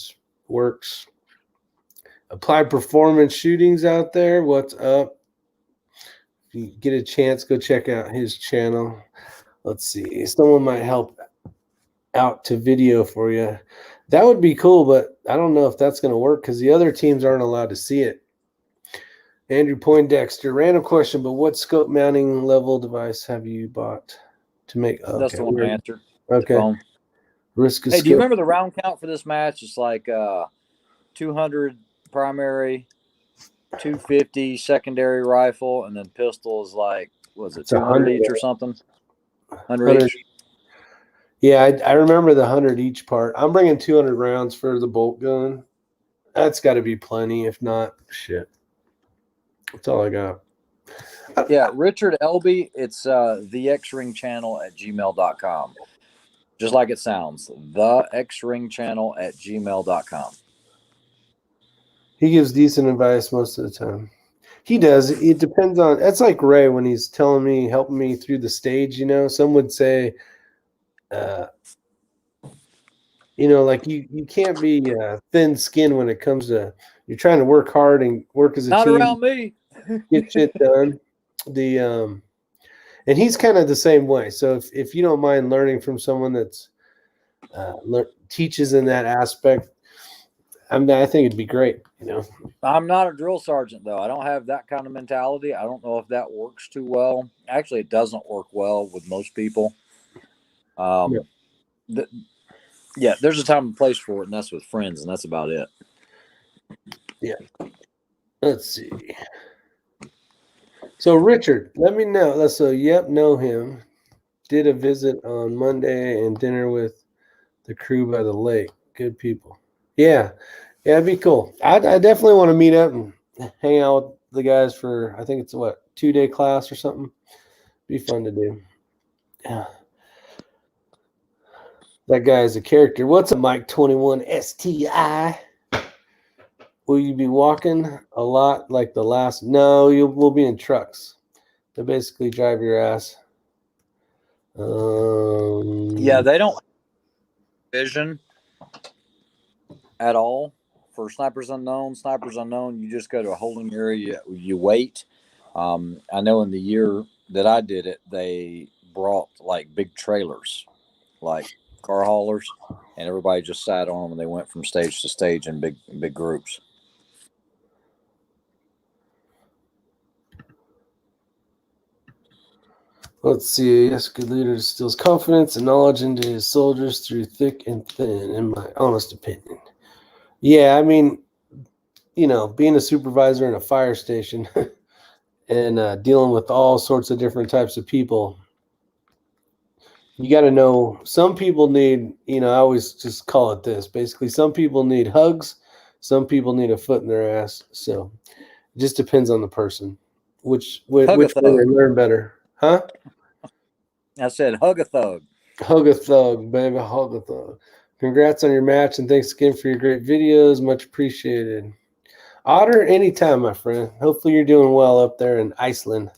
works. Applied Performance Shootings out there. What's up? If you get a chance, go check out his channel. Let's see. Someone might help out to video for you. That would be cool, but I don't know if that's going to work because the other teams aren't allowed to see it. Andrew Poindexter, random question, but what scope mounting level device have you bought to make? Okay. That's the one I answered. Okay. Risk of Hey, scope. do you remember the round count for this match? It's like 200 primary, 250 secondary rifle, and then pistol is like, was it 200 each or something? 100 each? Yeah, I remember the 100 each part. I'm bringing 200 rounds for the bolt gun. That's got to be plenty. If not, shit. That's all I got. Yeah, Richard Elby, it's thexringchannel@gmail.com. Just like it sounds, thexringchannel@gmail.com. He gives decent advice most of the time. He does. It depends on. That's like Ray when he's telling me, helping me through the stage. Some would say, like you can't be thin-skinned when it comes to you're trying to work hard and work as a Not team. Not around me. Get shit done. And he's kind of the same way. So if you don't mind learning from someone that's teaches in that aspect, I think it'd be great. I'm not a drill sergeant though. I don't have that kind of mentality. I don't know if that works too well. Actually, it doesn't work well with most people. Yeah, there's a time and place for it, and that's with friends, and that's about it. Yeah. Let's see. So Richard, let me know. So know him. Did a visit on Monday and dinner with the crew by the lake. Good people. Yeah, it'd be cool. I definitely want to meet up and hang out with the guys for, I think it's 2-day class or something. Be fun to do. Yeah. That guy is a character. What's a Mike 21 STI? Will you be walking a lot like the last? No, we'll be in trucks. They basically drive your ass. Yeah, they don't vision at all for Snipers Unknown. Snipers Unknown, you just go to a holding area, you wait. I know in the year that I did it, they brought like big trailers, like car haulers, and everybody just sat on them and they went from stage to stage in big groups. Let's see. Yes, good leader instills confidence and knowledge into his soldiers through thick and thin, in my honest opinion. Yeah, I mean, being a supervisor in a fire station and dealing with all sorts of different types of people, you got to know some people need, I always just call it this. Basically, some people need hugs. Some people need a foot in their ass. So it just depends on the person, which way they learn better. Huh? I said hug a thug. Hug a thug, baby. Hug a thug. Congrats on your match and thanks again for your great videos. Much appreciated. Otter, anytime, my friend. Hopefully you're doing well up there in Iceland.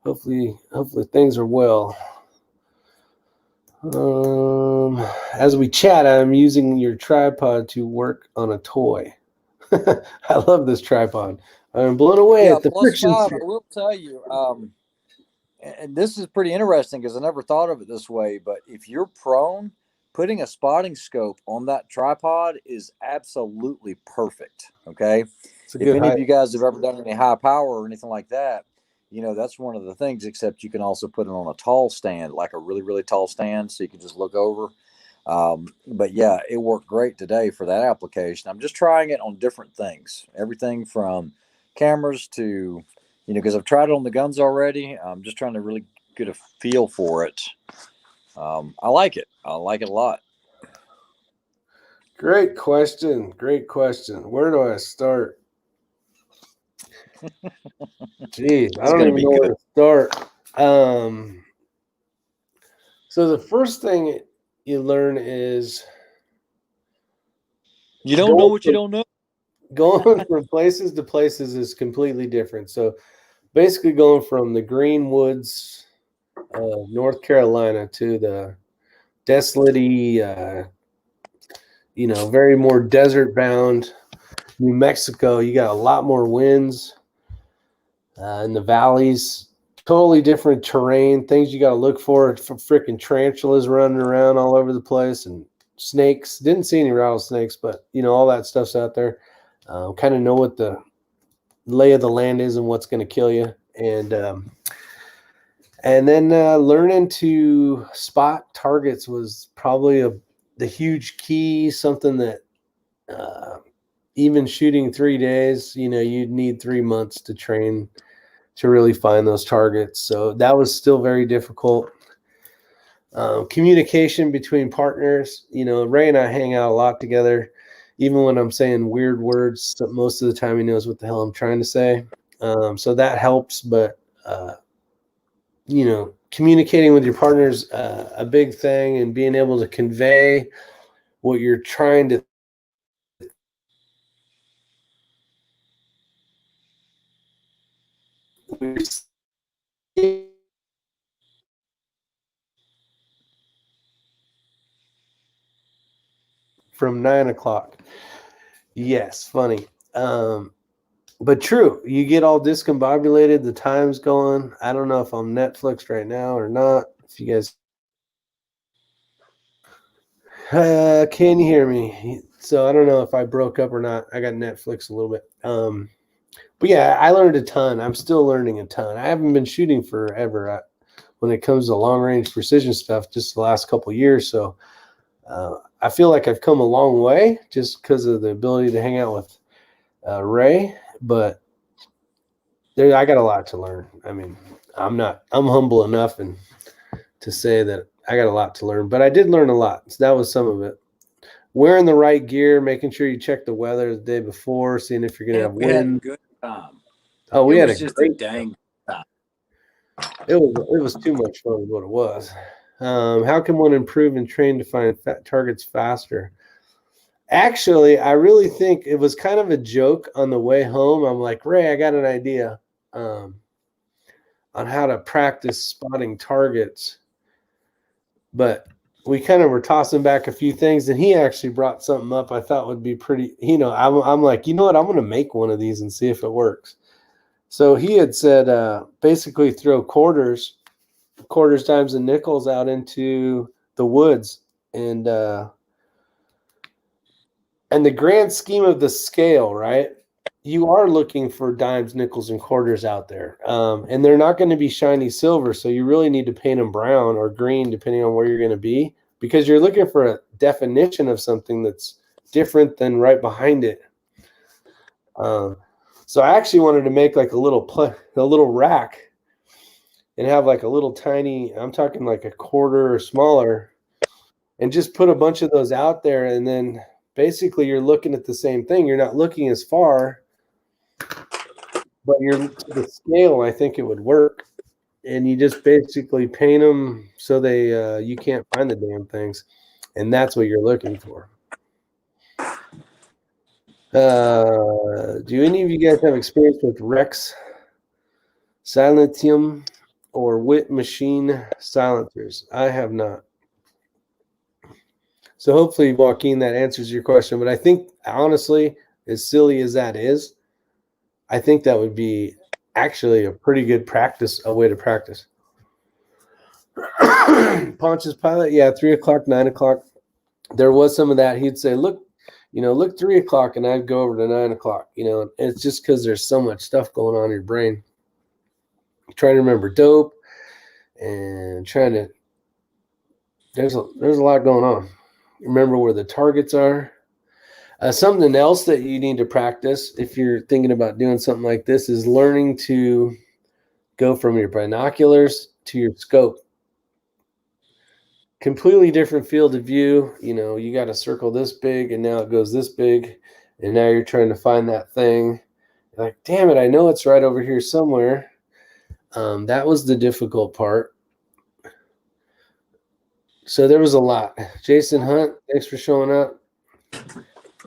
Hopefully things are well. As we chat, I'm using your tripod to work on a toy. I love this tripod. I'm blown away Yeah, at the plus friction. five. I will tell you, and this is pretty interesting because I never thought of it this way. But if you're prone, putting a spotting scope on that tripod is absolutely perfect. Okay, It's a if good any of height. you guys have ever done any high power or anything like that, that's one of the things. Except you can also put it on a tall stand, like a really really tall stand, so you can just look over. But yeah, it worked great today for that application. I'm just trying it on different things, everything from cameras to, because I've tried it on the guns already. I'm just trying to really get a feel for it. I like it. I like it a lot. Great question. Great question. Where do I start? Jeez, I It's don't going to even be know where good. to start. So the first thing you learn is You don't know going what you from, don't know. going from places to places is completely different. So basically going from the green woods of North Carolina to the desolate, very more desert bound New Mexico, you got a lot more winds in the valleys, totally different terrain, things you got to look for freaking tarantulas running around all over the place and snakes. Didn't see any rattlesnakes, but all that stuff's out there. Kind of know what the lay of the land is and what's going to kill you. And then learning to spot targets was probably the huge key, something that even shooting 3 days, you'd need 3 months to train to really find those targets. So that was still very difficult. Communication between partners, Ray and I hang out a lot together. Even when I'm saying weird words, most of the time he knows what the hell I'm trying to say. So that helps, but communicating with your partners, a big thing, and being able to convey what you're trying to from 9 o'clock. Yes, funny. But true, you get all discombobulated. The time's going. I don't know if I'm Netflix right now or not. If you guys can you hear me? So I don't know if I broke up or not. I got Netflix a little bit. But yeah, I learned a ton. I'm still learning a ton. I haven't been shooting forever when it comes to long range precision stuff, just the last couple of years. So I feel like I've come a long way just because of the ability to hang out with Ray. But I got a lot to learn. I mean, I'm humble enough and to say that I got a lot to learn, but I did learn a lot. So that was some of it. Wearing the right gear, making sure you check the weather the day before, seeing if you're going to have We had a wind. good time. Oh, It we had a was just a great dang time. It was too much fun is what it was. How can one improve and train to find targets faster? Actually, I really think it was kind of a joke on the way home. I'm like, Ray, I got an idea on how to practice spotting targets. But we kind of were tossing back a few things, and he actually brought something up I thought would be pretty. I'm like, you know what? I'm going to make one of these and see if it works. So he had said, basically throw quarters, dimes, and nickels out into the woods, and the grand scheme of the scale, right? You are looking for dimes, nickels, and quarters out there, and they're not going to be shiny silver. So you really need to paint them brown or green, depending on where you're going to be, because you're looking for a definition of something that's different than right behind it. So I actually wanted to make like a little rack and have like a little tiny, I'm talking like a quarter or smaller, and just put a bunch of those out there. And then basically you're looking at the same thing. You're not looking as far, but you're to the scale. I think it would work. and you just basically paint them so they you can't find the damn things, and that's what you're looking for. Do any of you guys have experience with Rex Silentium or Wit Machine silencers? I have not. So hopefully, Joaquin, that answers your question. But I think, honestly, as silly as that is, I think that would be actually a pretty good a way to practice. Pontius Pilate, yeah, 3 o'clock, 9 o'clock. There was some of that. He'd say, look, look 3 o'clock, and I'd go over to 9 o'clock. And it's just because there's so much stuff going on in your brain. You're trying to remember dope and there's a lot going on. Remember where the targets are. Something else that you need to practice if you're thinking about doing something like this is learning to go from your binoculars to your scope. Completely different field of view. You got to circle this big, and now it goes this big, and now you're trying to find that thing. You're like, damn it, I know it's right over here somewhere. That was the difficult part. So there was a lot. Jason Hunt, thanks for showing up.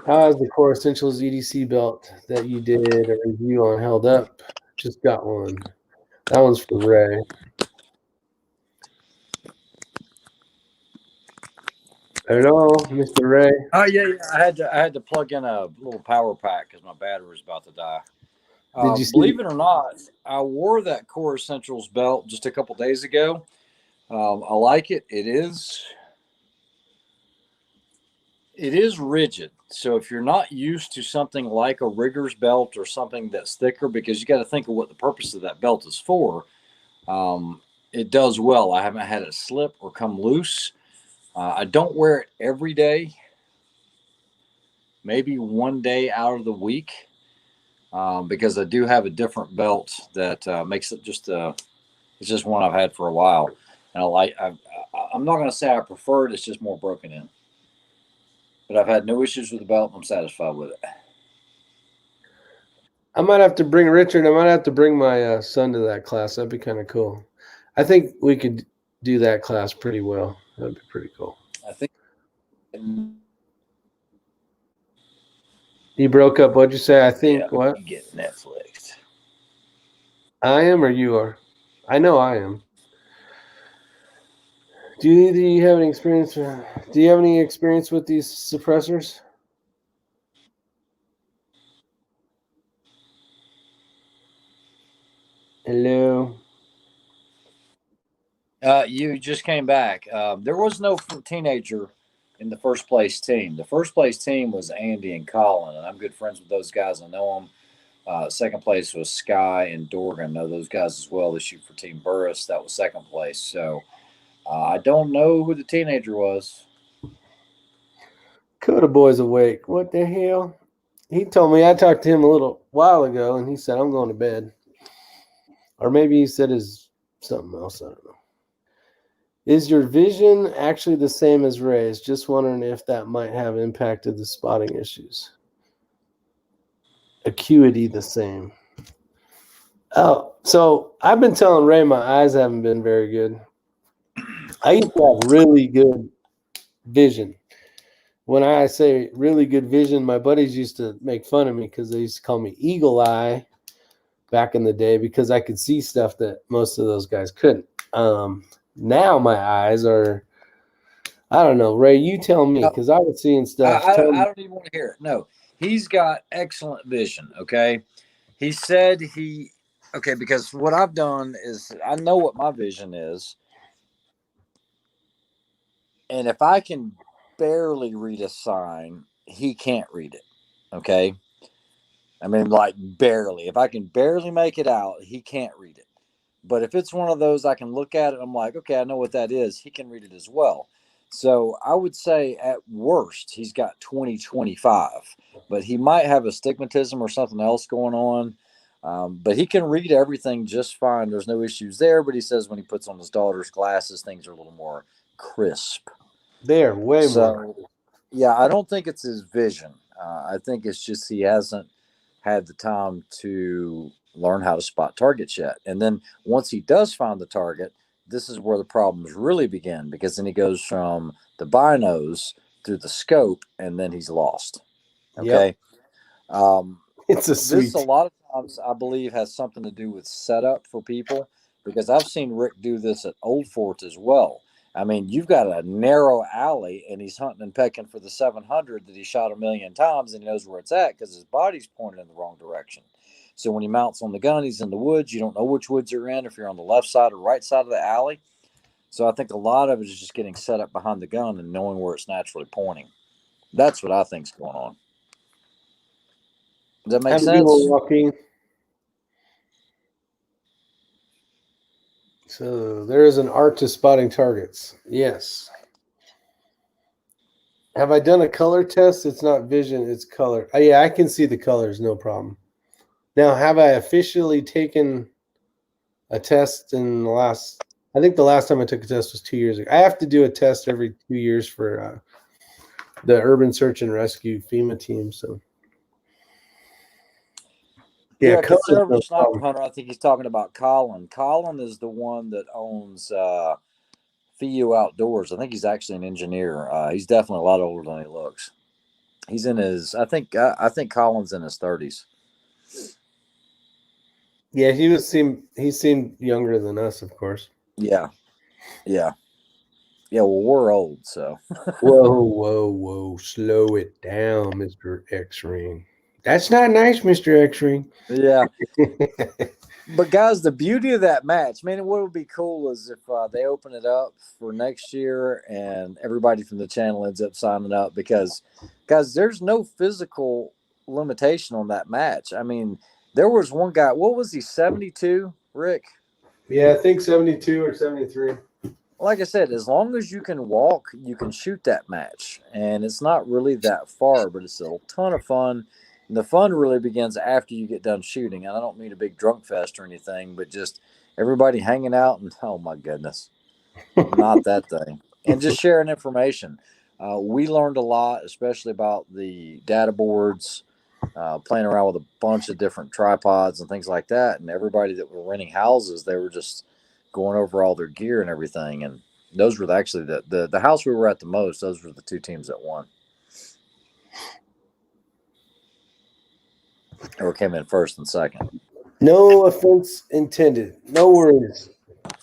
How has the Core Essentials EDC belt that you did a review on held up? Just got one. That one's for Ray. Hello, Mr. Ray. Oh yeah. I had to plug in a little power pack because my battery was about to die. Did you see? Believe it or not, I wore that Core Essentials belt just a couple days ago. I like it. It is rigid. So if you're not used to something like a rigger's belt or something that's thicker, because you got to think of what the purpose of that belt is for, it does well. I haven't had it slip or come loose. I don't wear it every day, maybe one day out of the week, because I do have a different belt that makes it it's just one I've had for a while. And I'm not going to say I prefer it. It's just more broken in. But I've had no issues with the belt. I'm satisfied with it. I might have to bring Richard. I might have to bring my son to that class. That'd be kind of cool. I think we could do that class pretty well. That'd be pretty cool. I think. You broke up. What'd you say? I think Yeah, what? you get Netflix. I am or you are? I know I am. Do you have any experience? Do you have any experience with these suppressors? Hello. You just came back. There was no teenager in the first place team. The first place team was Andy and Colin, and I'm good friends with those guys. I know them. Second place was Sky and Dorgan. I know those guys as well. They shoot for Team Burris. That was second place. So I don't know who the teenager was. Coda Boy's awake. What the hell? He told me, I talked to him a little while ago, and he said, I'm going to bed. Or maybe he said his something else. I don't know. Is your vision actually the same as Ray's? Just wondering if that might have impacted the spotting issues. Acuity the same. Oh, so I've been telling Ray my eyes haven't been very good. I used to have really good vision. When I say really good vision, my buddies used to make fun of me because they used to call me Eagle Eye back in the day because I could see stuff that most of those guys couldn't. Now my eyes are, I don't know. Ray, you tell me because I was seeing stuff. I don't even want to hear it. No, he's got excellent vision. Okay. He said because what I've done is I know what my vision is. And if I can barely read a sign, he can't read it. Okay. I mean, like barely. If I can barely make it out, he can't read it. But if it's one of those I can look at it, I'm like, okay, I know what that is. He can read it as well. So I would say at worst, he's got 20/25, but he might have astigmatism or something else going on. But he can read everything just fine. There's no issues there. But he says when he puts on his daughter's glasses, things are a little more crisp. They're way more. Yeah, I don't think it's his vision. I think it's just he hasn't had the time to learn how to spot targets yet. And then once he does find the target, this is where the problems really begin, because then he goes from the binos through the scope, and then he's lost. Yep. Okay. Um, It's a this sweet. a lot of times I believe has something to do with setup for people, because I've seen Rick do this at Old Fort as well. I mean, you've got a narrow alley, and he's hunting and pecking for the 700 that he shot a million times, and he knows where it's at because his body's pointed in the wrong direction. So when he mounts on the gun, he's in the woods. You don't know which woods you're in, if you're on the left side or right side of the alley. So I think a lot of it is just getting set up behind the gun and knowing where it's naturally pointing. That's what I think's going on. Does that make How do people sense? walk in? So there is an art to spotting targets. Yes. Have I done a color test? It's not vision, it's color. Oh, yeah, I can see the colors, no problem. Now, have I officially taken a test in the last? I think the last time I took a test was 2 years ago. I have to do a test every 2 years for the Urban Search and Rescue FEMA team. So yeah, colors, no Conservative sniper problem. hunter. I think he's talking about Colin. Colin is the one that owns FEU Outdoors. I think he's actually an engineer. He's definitely a lot older than he looks. He's in his. I think Colin's in his 30s. Yeah, he seemed younger than us, of course. Yeah, yeah, yeah. Well, we're old, so Whoa, slow it down, Mr. X-Ring. That's not nice, Mr. X-Ring. yeah. But guys, the beauty of that match, man, what would be cool is if they open it up for next year and everybody from the channel ends up signing up, because, guys, there's no physical limitation on that match. I mean, there was one guy. What was he? 72, Rick? Yeah, I think 72 or 73. Like I said, as long as you can walk, you can shoot that match. And it's not really that far, but it's a ton of fun. And the fun really begins after you get done shooting. And I don't mean a big drunk fest or anything, but just everybody hanging out and, oh my goodness, not that thing. And just sharing information. We learned a lot, especially about the data boards, playing around with a bunch of different tripods and things like that. And everybody that were renting houses, they were just going over all their gear and everything. And those were actually the house we were at the most. Those were the two teams that won, or came in first and second. No offense intended. No worries,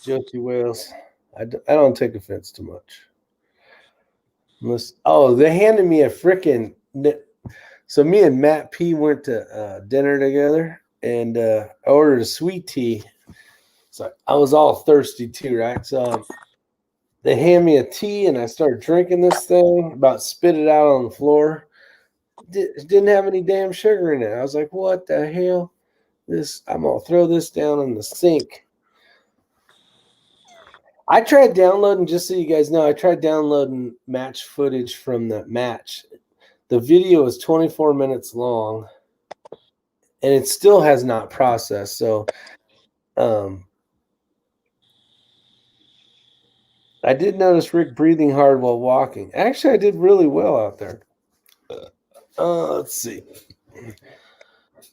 Josie Wales. I don't take offense too much. Unless, they handed me a freaking. So me and Matt P went to dinner together, and I ordered a sweet tea. So I was all thirsty too, right? So they hand me a tea, and I started drinking this thing. About spit it out on the floor. Didn't have any damn sugar in it. I was like, "What the hell? I'm gonna throw this down in the sink." I tried downloading, just so you guys know, I tried downloading match footage from the match. The video is 24 minutes long, and it still has not processed. So, I did notice Rick breathing hard while walking. Actually, I did really well out there. Let's see.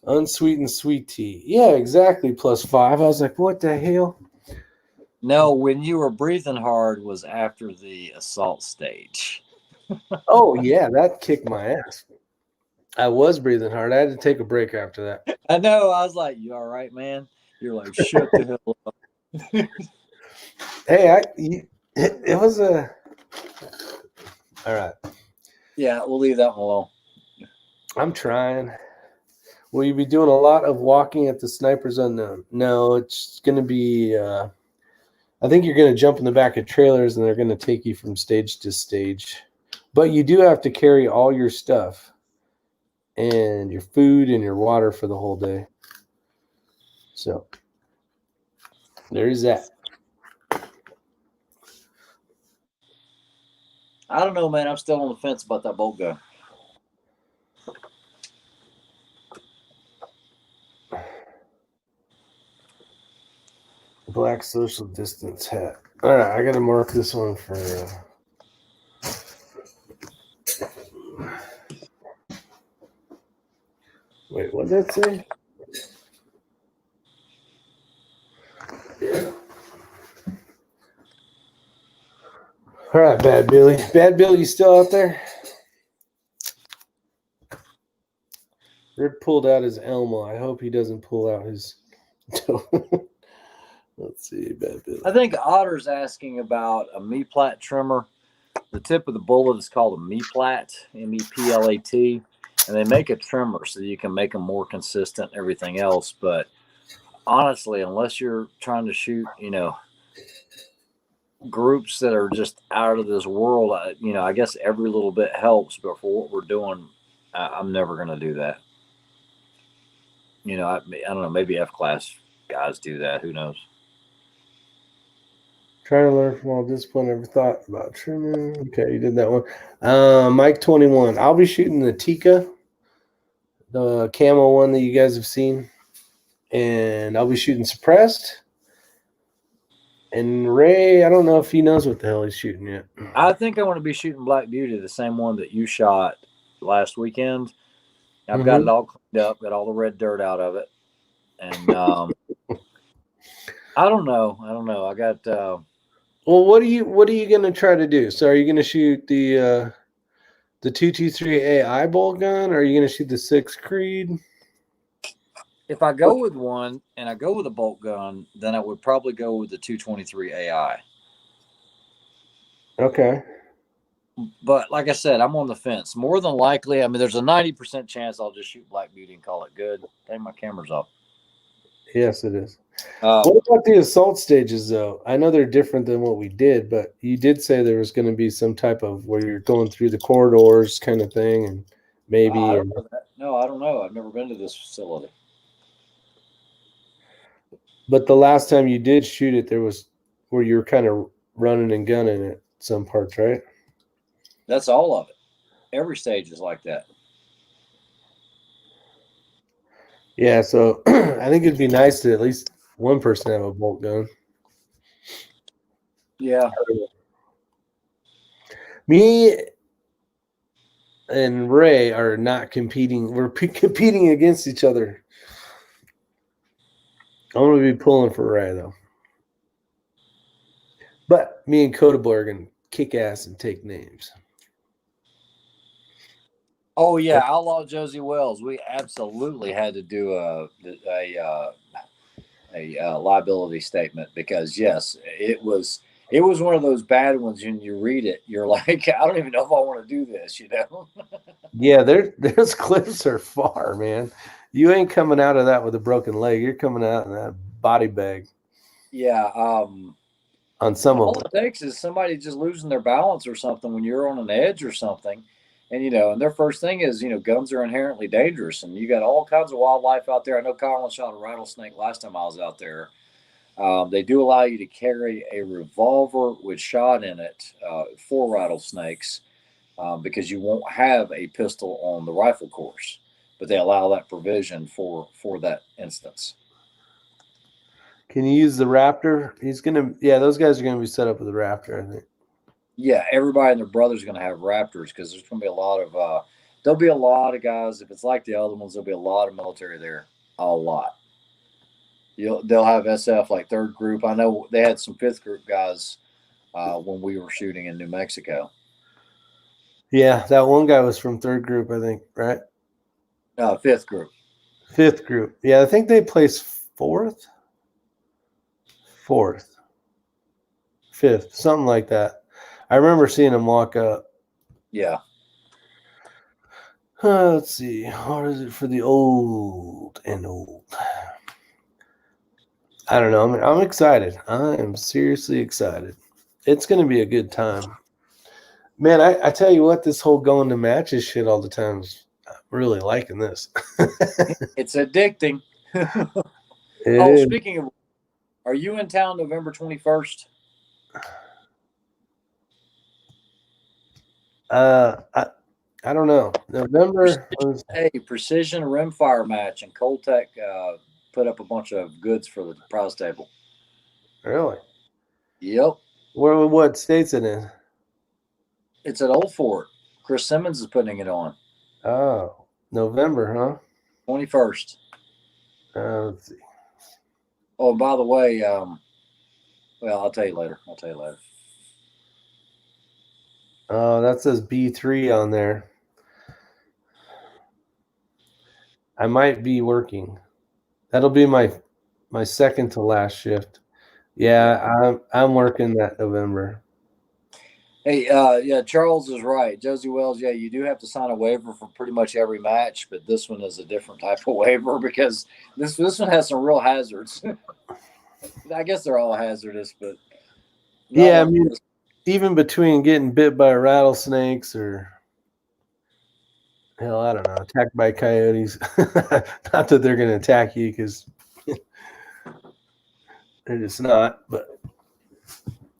Unsweetened sweet tea. Yeah, exactly. +5. I was like, what the hell? No, when you were breathing hard was after the assault stage. Oh, yeah, that kicked my ass. I was breathing hard. I had to take a break after that. I know. I was like, "You all right, man?" You're like, "Shut the hell up." Hey, it was a. All right. Yeah, we'll leave that one alone. I'm trying. Will you be doing a lot of walking at the Snipers Unknown? No, it's going to be. I think you're going to jump in the back of trailers, and they're going to take you from stage to stage. But you do have to carry all your stuff and your food and your water for the whole day. So there's that. I don't know, man. I'm still on the fence about that bolt gun. Black social distance hat. All right, I got to mark this one for. Wait, what did that say? All right, Bad Billy. Bad Billy, you still out there? Rip pulled out his Elmo. I hope he doesn't pull out his. Let's see, Bad Billy. I think Otter's asking about a me-plat trimmer. The tip of the bullet is called a me-plat, M-E-P-L-A-T, and they make a trimmer so you can make them more consistent and everything else. But honestly, unless you're trying to shoot, groups that are just out of this world, I guess every little bit helps. But for what we're doing, I'm never going to do that. I don't know. Maybe F-class guys do that. Who knows? Trying to learn from all discipline. Ever thought about trimming? Okay, you did that one. Mike 21. I'll be shooting the Tika, the camo one that you guys have seen, and I'll be shooting suppressed. And Ray, I don't know if he knows what the hell he's shooting yet. I think I want to be shooting Black Beauty, the same one that you shot last weekend. I've got it all cleaned up, got all the red dirt out of it, and I don't know. I got. Well, what are you gonna try to do? So, are you gonna shoot the 223 AI bolt gun, or are you gonna shoot the 6 Creed? If I go with one and I go with a bolt gun, then I would probably go with the 223 AI. Okay. But like I said, I'm on the fence. More than likely, there's a 90% chance I'll just shoot Black Beauty and call it good. Dang, my camera's off. Yes, it is. What about the assault stages, though? I know they're different than what we did, but you did say there was going to be some type of where you're going through the corridors kind of thing, and maybe. I don't know that. No, I don't know. I've never been to this facility. But the last time you did shoot it, there was where you were kind of running and gunning at some parts, right? That's all of it. Every stage is like that. Yeah, so I think it'd be nice to at least one person have a bolt gun. Yeah. Me and Ray are not competing. We're competing against each other. I'm going to be pulling for Ray, though. But me and Coda Boy are going to kick ass and take names. Oh, yeah. Outlaw Josie Wells. We absolutely had to do a liability statement because, yes, it was one of those bad ones. When you read it, you're like, I don't even know if I want to do this, Yeah, those clips are far, man. You ain't coming out of that with a broken leg. You're coming out in that body bag. Yeah. On some all of them. it takes is somebody just losing their balance or something when you're on an edge or something. And, and their first thing is, guns are inherently dangerous. And you got all kinds of wildlife out there. I know Colin shot a rattlesnake last time I was out there. They do allow you to carry a revolver with shot in it for rattlesnakes because you won't have a pistol on the rifle course. But they allow that provision for that instance. Can you use the Raptor? Those guys are going to be set up with the Raptor, I think. Yeah, everybody and their brother's going to have Raptors because there's going to be a lot of there'll be a lot of guys. If it's like the other ones, there'll be a lot of military there. A lot. They'll have SF like 3rd group. I know they had some 5th group guys when we were shooting in New Mexico. Yeah, that one guy was from 3rd group, I think, right? 5th group. 5th group. Yeah, I think they placed 4th, 5th, something like that. I remember seeing him walk up. Yeah. Let's see. What is it for the old and old? I don't know. I'm excited. I am seriously excited. It's going to be a good time. Man, I tell you what, this whole going to matches shit all the time is really liking this. It's addicting. It speaking of, are you in town November 21st? I don't know. November. Precision rimfire match, and Coltec put up a bunch of goods for the prize table. Really? Yep. What state's it in? It's at Old Fort. Chris Simmons is putting it on. Oh, November, huh? 21st. Let's see. Oh, by the way, Well, I'll tell you later. Oh, that says B3 on there. I might be working. That'll be my second to last shift. Yeah, I'm working that November. Hey, yeah, Charles is right. Josie Wells, yeah, you do have to sign a waiver for pretty much every match, but this one is a different type of waiver because this one has some real hazards. I guess they're all hazardous, but not Yeah, I like mean, this. even between getting bit by rattlesnakes or hell, I don't know, attacked by coyotes. Not that they're going to attack you because they're just not. But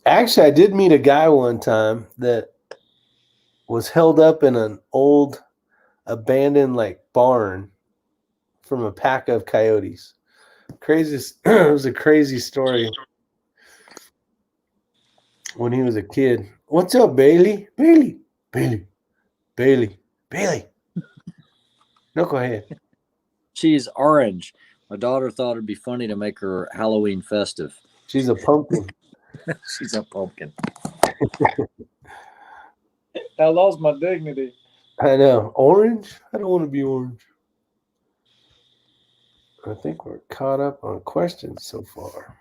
actually, I did meet a guy one time that was held up in an old abandoned like barn from a pack of coyotes. Crazy. It was a crazy story when he was a kid. What's up, Bailey? Bailey, Bailey, Bailey, Bailey. No, go ahead. She's orange. My daughter thought it'd be funny to make her Halloween festive. She's a pumpkin. She's a pumpkin. I lost my dignity. I know. Orange? I don't want to be orange. I think we're caught up on questions so far.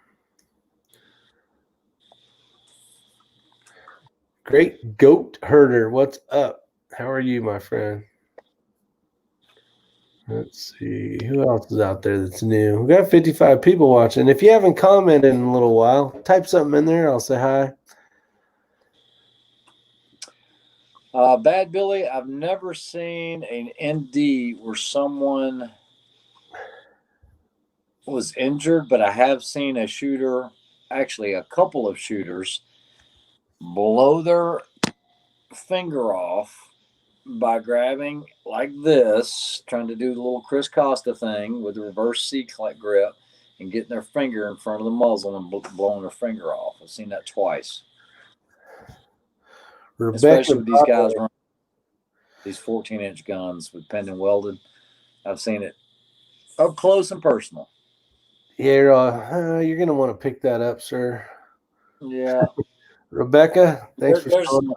Great goat herder. What's up? How are you, my friend? Let's see. Who else is out there that's new? We got 55 people watching. If you haven't commented in a little while, type something in there. I'll say hi. Bad Billy, I've never seen an ND where someone was injured, but I have seen a shooter, actually a couple of shooters, blow their finger off by grabbing like this, trying to do the little Chris Costa thing with the reverse C-click grip and getting their finger in front of the muzzle and blowing their finger off. I've seen that twice. Rebecca, especially with these guys running these 14-inch guns with pinned and welded. I've seen it up close and personal. Yeah, you're going to want to pick that up, sir. Yeah. Rebecca, thanks for showing up.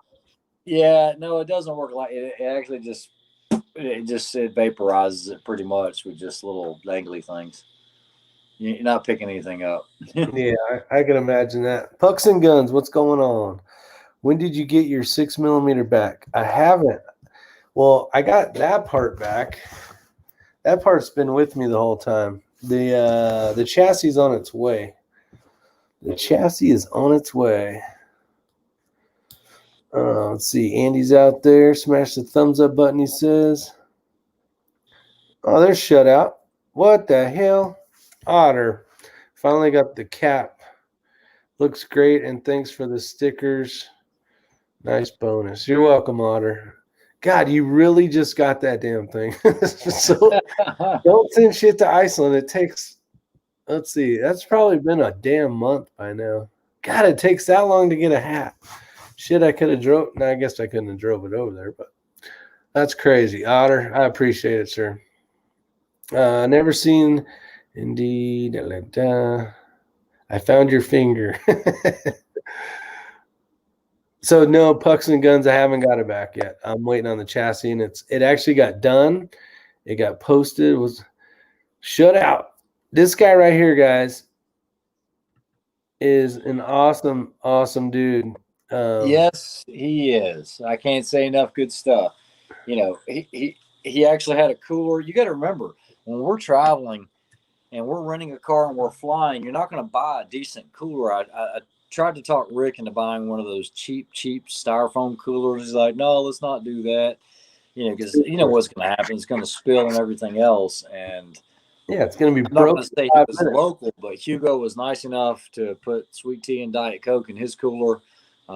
Yeah, no, it doesn't work like it. It actually it vaporizes it pretty much with just little dangly things. You're not picking anything up. Yeah, I can imagine that. Pucks and guns, what's going on? When did you get your 6mm back? I haven't. Well, I got that part back. That part's been with me the whole time. The chassis is on its way. The chassis is on its way. Let's see. Andy's out there. Smash the thumbs up button, he says. Oh, there's Shutout. What the hell? Otter. Finally got the cap. Looks great, and thanks for the stickers. Nice bonus. You're welcome, Otter. God, you really just got that damn thing. So don't send shit to Iceland. It takes, let's see, that's probably been a damn month by now. God, it takes that long to get a hat. Shit, I could have drove. No, I guess I couldn't have drove it over there, but that's crazy. Otter, I appreciate it, sir. Never seen, indeed. I found your finger. So no, pucks and guns. I haven't got it back yet. I'm waiting on the chassis, and it actually got done. It got posted. It was shut out. This guy right here, guys, is an awesome, awesome dude. Yes, he is. I can't say enough good stuff. You know, he actually had a cooler. You got to remember when we're traveling and we're renting a car and we're flying, you're not going to buy a decent cooler. I tried to talk Rick into buying one of those cheap styrofoam coolers. He's like, no, let's not do that. You know, because you know what's going to happen. It's going to spill and everything else. And yeah, it's going to be I'm not broke. going to say he was local, but Hugo was nice enough to put sweet tea and Diet Coke in his cooler.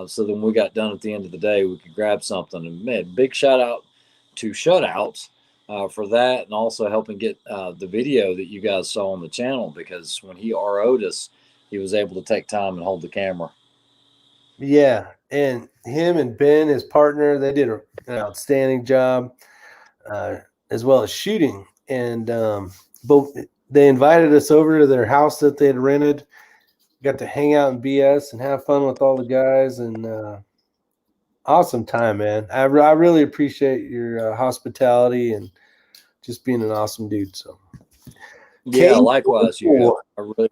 So then we got done at the end of the day, we could grab something. And man, big shout out to Shutouts for that, and also helping get the video that you guys saw on the channel, because when he RO'd us, he was able to take time and hold the camera. Yeah, and him and Ben, his partner, they did an outstanding job, as well as shooting. And both they invited us over to their house that they had rented. got to hang out and BS and have fun with all the guys, and awesome time, man. I really appreciate your hospitality and just being an awesome dude. So Yeah, likewise. You. I really.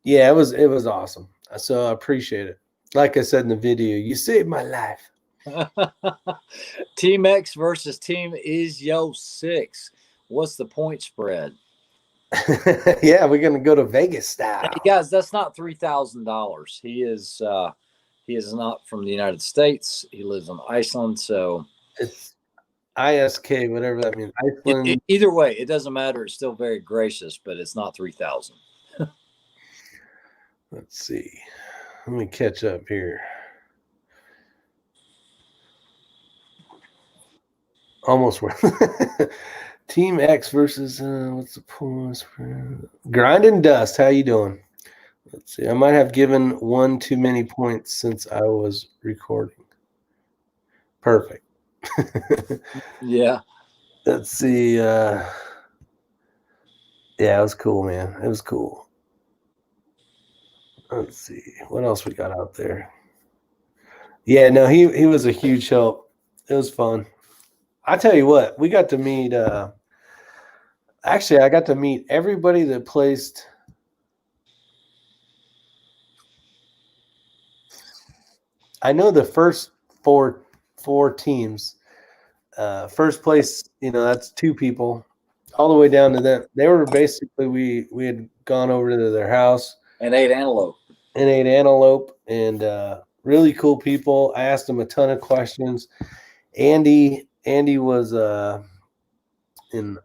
Yeah, it was awesome. So I appreciate it. Like I said in the video, you saved my life. Team X versus Team Is Yo 6. What's the point spread? Yeah, we're gonna go to Vegas style. Hey guys, that's not $3,000. He is not from the United States. He lives in Iceland, so it's ISK, whatever that means. Iceland. Either way, it doesn't matter. It's still very gracious, but it's not 3,000. Let's see. Let me catch up here. Almost where Team X versus what's the point? Grind and Dust. How you doing? Let's see. I might have given one too many points since I was recording. Perfect. Yeah. Let's see. Yeah, it was cool, man. It was cool. Let's see. What else we got out there? Yeah, no, he was a huge help. It was fun. I tell you what, we got to meet actually I got to meet everybody that placed I know the first four teams. First place, that's two people, all the way down to them. They were basically we had gone over to their house and ate antelope. And really cool people. I asked them a ton of questions. Andy was in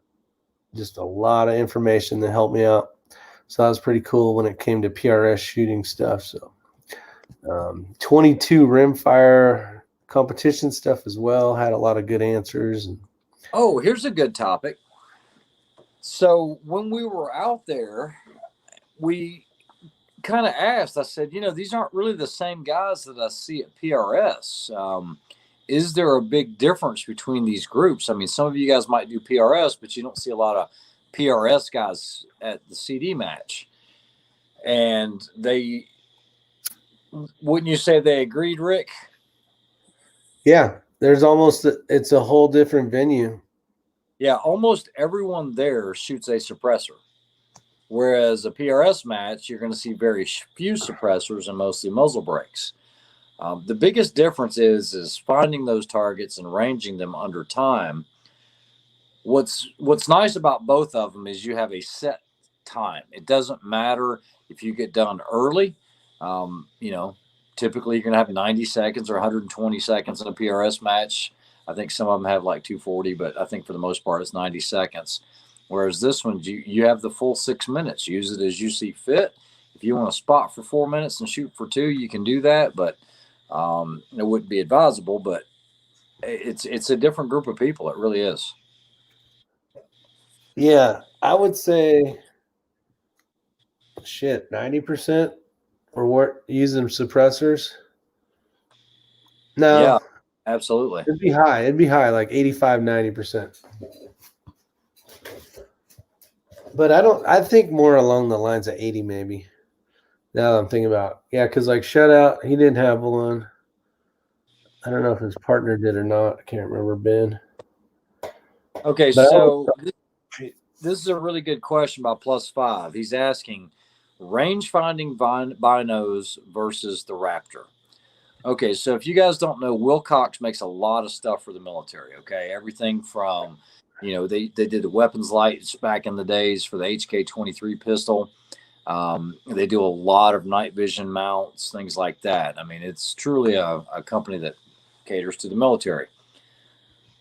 just a lot of information that helped me out. So that was pretty cool when it came to PRS shooting stuff. So 22 rimfire competition stuff as well. Had a lot of good answers. Oh, here's a good topic. So when we were out there, we kind of asked, I said, these aren't really the same guys that I see at PRS. Is there a big difference between these groups? I mean, some of you guys might do PRS, but you don't see a lot of PRS guys at the CD match. And wouldn't you say they agreed, Rick? Yeah, it's a whole different venue. Yeah, almost everyone there shoots a suppressor. Whereas a PRS match, you're going to see very few suppressors and mostly muzzle brakes. The biggest difference is finding those targets and ranging them under time. What's nice about both of them is you have a set time. It doesn't matter if you get done early. Typically you're going to have 90 seconds or 120 seconds in a PRS match. I think some of them have like 240, but I think for the most part it's 90 seconds. Whereas this one, you have the full 6 minutes. Use it as you see fit. If you want to spot for 4 minutes and shoot for 2, you can do that, but it wouldn't be advisable. But it's a different group of people. It really is. Yeah, I would say 90% or using suppressors. No. Yeah, absolutely. It'd be high, like 85, 90%. But I think more along the lines of 80 maybe. Now that I'm thinking about it. Yeah, because like Shutout, he didn't have one. I don't know if his partner did or not. I can't remember, Ben. Okay, so this is a really good question by +5. He's asking range finding binos versus the Raptor. Okay, so if you guys don't know, Wilcox makes a lot of stuff for the military. Okay, everything from they did the weapons lights back in the days for the HK-23 pistol. They do a lot of night vision mounts, things like that. I mean, it's truly a company that caters to the military.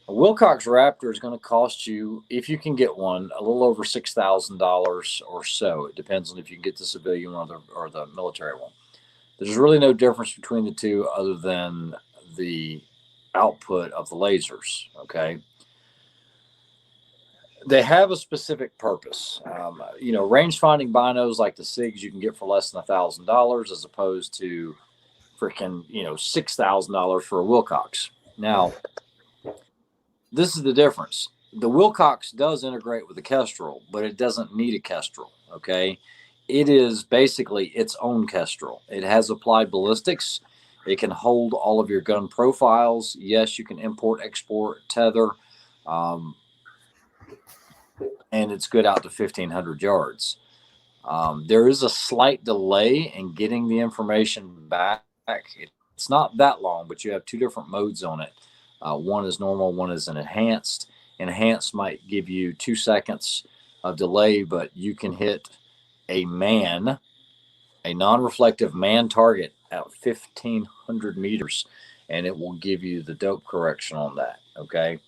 A Wilcox Raptor is going to cost you, if you can get one, a little over $6,000 or so. It depends on if you can get the civilian one or the military one. There's really no difference between the two other than the output of the lasers, okay? They have a specific purpose. Range finding binos like the SIGs you can get for less than $1,000 as opposed to freaking, $6,000 for a Wilcox. Now, this is the difference. The Wilcox does integrate with the Kestrel, but it doesn't need a Kestrel, okay? it is basically its own Kestrel. It has applied ballistics. It can hold all of your gun profiles. Yes, you can import, export, tether, um, and it's good out to 1,500 yards. There is a slight delay in getting the information back. It's not that long, but you have two different modes on it. One is normal, one is an enhanced. Enhanced might give you 2 seconds of delay, but you can hit a non-reflective man target at 1,500 meters, and it will give you the dope correction on that. Okay.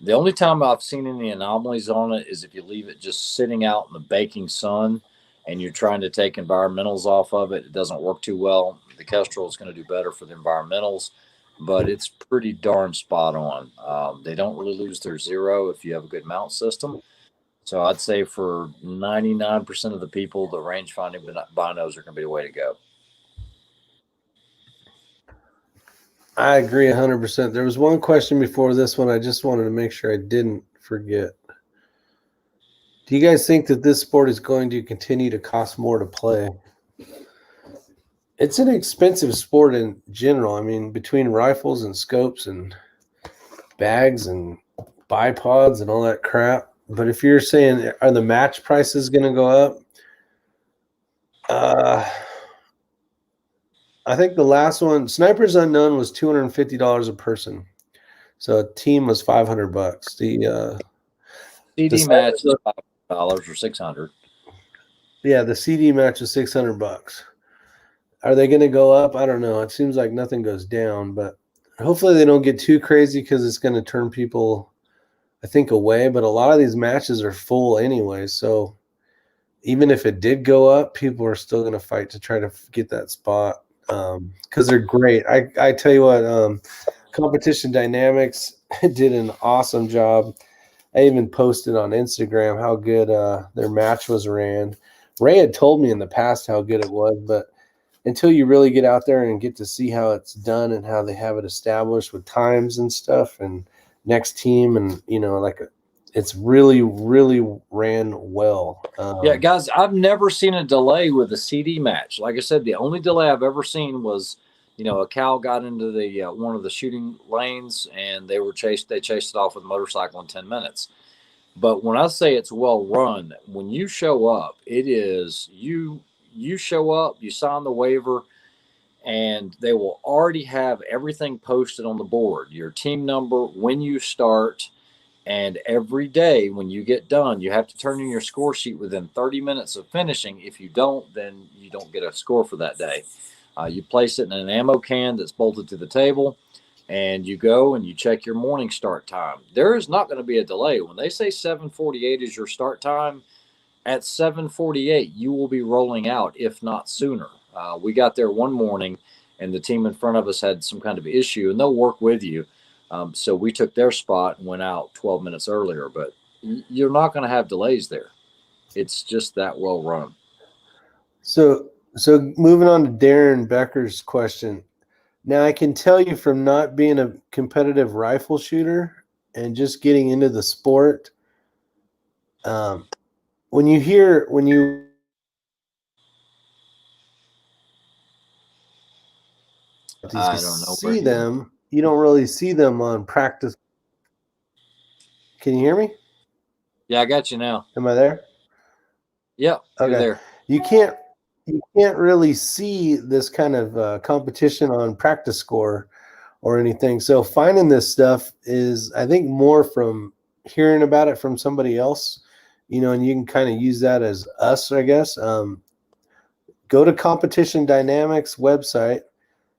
The only time I've seen any anomalies on it is if you leave it just sitting out in the baking sun and you're trying to take environmentals off of it. It doesn't work too well. The Kestrel is going to do better for the environmentals, but it's pretty darn spot on. They don't really lose their zero if you have a good mount system. So I'd say for 99% of the people, the range finding binos are going to be the way to go. I agree 100%. There was one question before this one I just wanted to make sure I didn't forget. Do you guys think that this sport is going to continue to cost more to play? It's an expensive sport in general. I mean, between rifles and scopes and bags and bipods and all that crap. But if you're saying, are the match prices going to go up? I think the last one, Snipers Unknown, was $250 a person. So a team was $500. The CD match is $500 or $600. Yeah, the CD match is $600. Are they going to go up? I don't know. It seems like nothing goes down, but hopefully they don't get too crazy because it's going to turn people, I think, away. But a lot of these matches are full anyway, so even if it did go up, people are still going to fight to try to get that spot because they're great. I tell you what, Competition Dynamics did an awesome job. I even posted on Instagram how good their match was ran. Ray had told me in the past how good it was, but until you really get out there and get to see how it's done and how they have it established with times and stuff and next team and, it's really, really ran well. Yeah, guys, I've never seen a delay with a CD match. Like I said, the only delay I've ever seen was, a cow got into the one of the shooting lanes and they chased it off with a motorcycle in 10 minutes. But when I say it's well run, when you show up, it is you show up, you sign the waiver, and they will already have everything posted on the board. Your team number, when you start, and every day when you get done, you have to turn in your score sheet within 30 minutes of finishing. If you don't, then you don't get a score for that day. You place it in an ammo can that's bolted to the table, and you go and you check your morning start time. There is not going to be a delay. When they say 7:48 is your start time, at 7:48 you will be rolling out, if not sooner. We got there one morning, and the team in front of us had some kind of issue, and they'll work with you. So we took their spot and went out 12 minutes earlier, but you're not going to have delays there. It's just that well run. So moving on to Darren Becker's question. Now, I can tell you from not being a competitive rifle shooter and just getting into the sport, when you see them, you don't really see them on practice. Can you hear me? Yeah, I got you now. Am I there? Yeah, okay. You're there. You can't really see this kind of competition on practice score or anything. So finding this stuff is, I think, more from hearing about it from somebody else, and you can kind of use that as us, I guess. Go to Competition Dynamics website,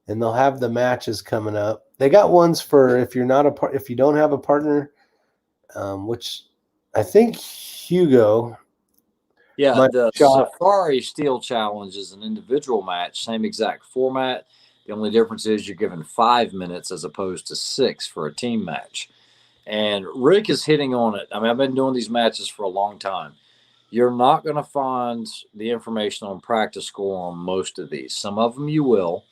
and they'll have the matches coming up. They got ones for if you don't have a partner, which I think Hugo. Yeah, the Safari Steel Challenge is an individual match, same exact format. The only difference is you're given 5 minutes as opposed to 6 for a team match. And Rick is hitting on it. I mean, I've been doing these matches for a long time. You're not going to find the information on practice score on most of these. Some of them you will.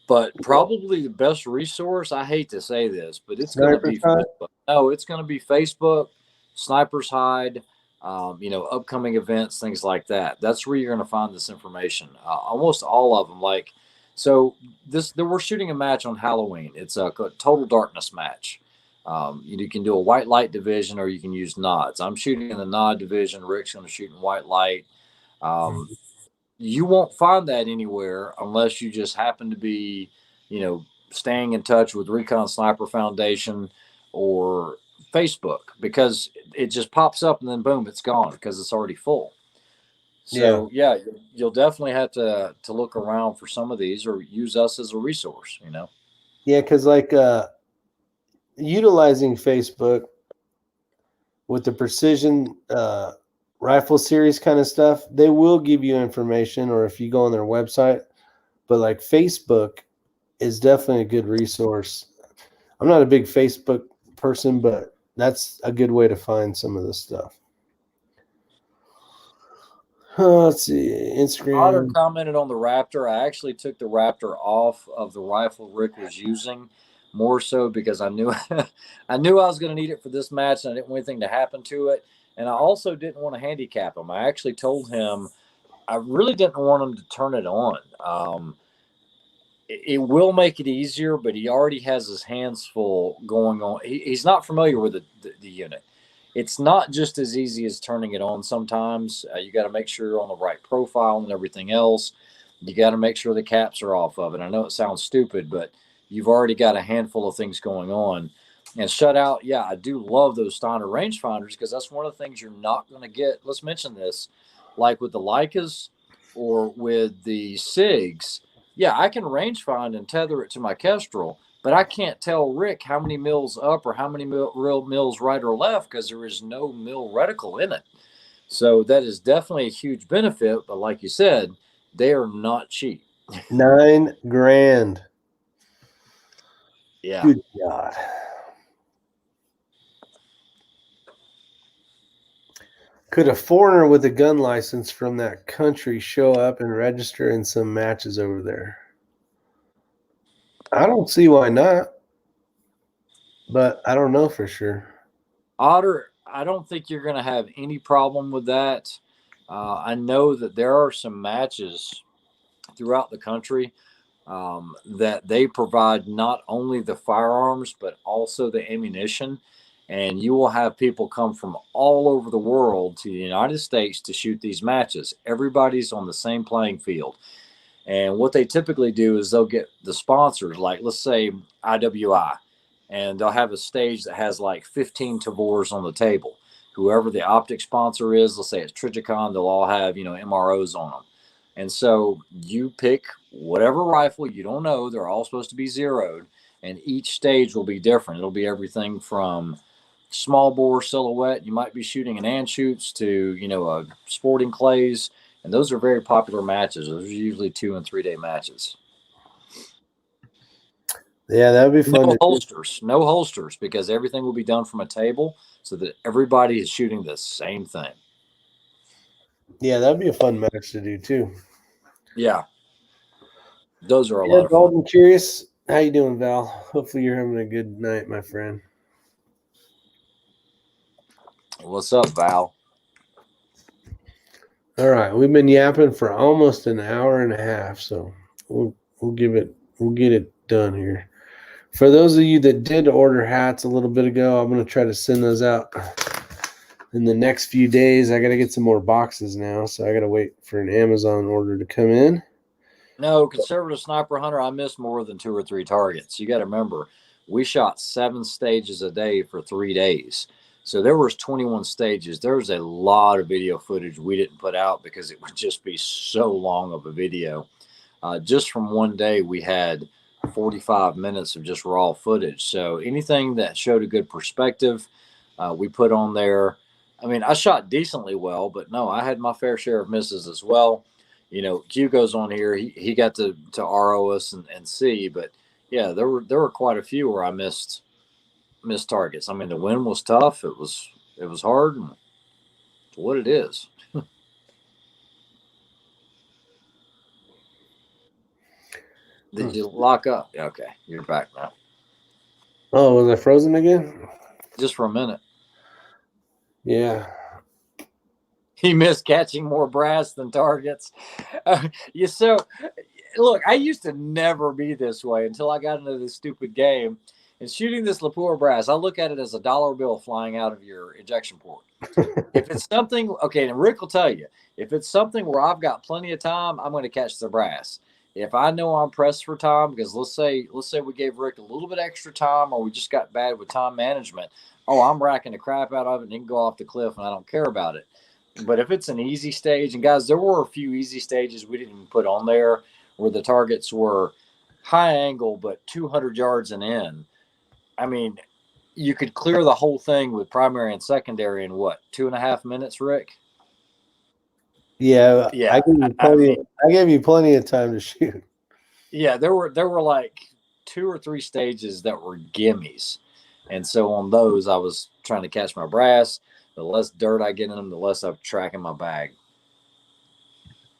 But probably the best resource, I hate to say this, but it's going to be Facebook. No, it's going to be Facebook, Sniper's Hide. upcoming events, things like that. That's where you're going to find this information. Almost all of them. So we're shooting a match on Halloween. It's a total darkness match. You can do a white light division, or you can use nods. I'm shooting in the nod division. Rick's going to shoot in white light. You won't find that anywhere unless you just happen to be, staying in touch with Recon Sniper Foundation or Facebook, because it just pops up and then boom, it's gone because it's already full. So yeah, you'll definitely have to look around for some of these, or use us as a resource. Yeah, because utilizing Facebook with the precision rifle series kind of stuff, they will give you information, or if you go on their website. But Facebook is definitely a good resource. I'm not a big Facebook person, but that's a good way to find some of this stuff. Let's see, Instagram. Otter commented on the Raptor. I actually took the Raptor off of the rifle Rick was using, more so because I knew I was going to need it for this match, and I didn't want anything to happen to it. And I also didn't want to handicap him. I actually told him I really didn't want him to turn it on. It will make it easier, but he already has his hands full going on. He's not familiar with the unit. It's not just as easy as turning it on sometimes. You got to make sure you're on the right profile and everything else. You got to make sure the caps are off of it. I know it sounds stupid, but you've already got a handful of things going on. And shutout, yeah, I do love those Steiner rangefinders, because that's one of the things you're not going to get. Let's mention this, like with the Leicas or with the SIGs. Yeah, I can range find and tether it to my Kestrel, but I can't tell Rick how many mils up or how many mils right or left, because there is no mil reticle in it. So that is definitely a huge benefit. But like you said, they are not cheap. $9,000. Yeah. Good God. Could a foreigner with a gun license from that country show up and register in some matches over there? I don't see why not, but I don't know for sure. Otter, I don't think you're going to have any problem with that. I know that there are some matches throughout the country that they provide not only the firearms, but also the ammunition. And you will have people come from all over the world to the United States to shoot these matches. Everybody's on the same playing field. And what they typically do is they'll get the sponsors, like let's say IWI, and they'll have a stage that has like 15 Tavors on the table. Whoever the optic sponsor is, let's say it's Trijicon, they'll all have, MROs on them. And so you pick whatever rifle, you don't know, they're all supposed to be zeroed, and each stage will be different. It'll be everything from small bore silhouette, you might be shooting an Anschutz, to, a sporting clays. And those are very popular matches. Those are usually 2 and 3 day matches. Yeah, that would be fun. No holsters, because everything will be done from a table so that everybody is shooting the same thing. Yeah, that'd be a fun match to do too. Yeah. Those are a lot of fun. I'm curious. How you doing, Val? Hopefully you're having a good night, my friend. What's up, Val? All right, we've been yapping for almost an hour and a half, so we'll get it done here. For those of you that did order hats a little bit ago, I'm going to try to send those out in the next few days. I got to get some more boxes now, so I got to wait for an Amazon order to come in. No, conservative sniper hunter, I missed more than 2 or 3 targets. You got to remember, we shot 7 stages a day for 3 days. So there was 21 stages. There was a lot of video footage we didn't put out because it would just be so long of a video. Just from one day, we had 45 minutes of just raw footage. So anything that showed a good perspective, we put on there. I mean, I shot decently well, but no, I had my fair share of misses as well. Hugo's on here. He got to RO us and see, but yeah, there were quite a few where I missed targets. I mean, the wind was tough. It was hard, and it's what it is. Did you lock up? Okay, you're back now. Oh, was I frozen again? Just for a minute. Yeah. He missed catching more brass than targets. So look, I used to never be this way until I got into this stupid game. And shooting this Lepore brass, I look at it as a dollar bill flying out of your ejection port. If it's something, okay, and Rick will tell you, if it's something where I've got plenty of time, I'm going to catch the brass. If I know I'm pressed for time, because let's say we gave Rick a little bit extra time, or we just got bad with time management, I'm racking the crap out of it and it can go off the cliff and I don't care about it. But if it's an easy stage, and guys, there were a few easy stages we didn't even put on there where the targets were high angle but 200 yards and in. I mean, you could clear the whole thing with primary and secondary in what, 2.5 minutes, Rick? Yeah, Yeah. I gave you plenty of time to shoot. Yeah, there were like 2 or 3 stages that were gimmies. And so on those, I was trying to catch my brass. The less dirt I get in them, the less I'm tracking my bag.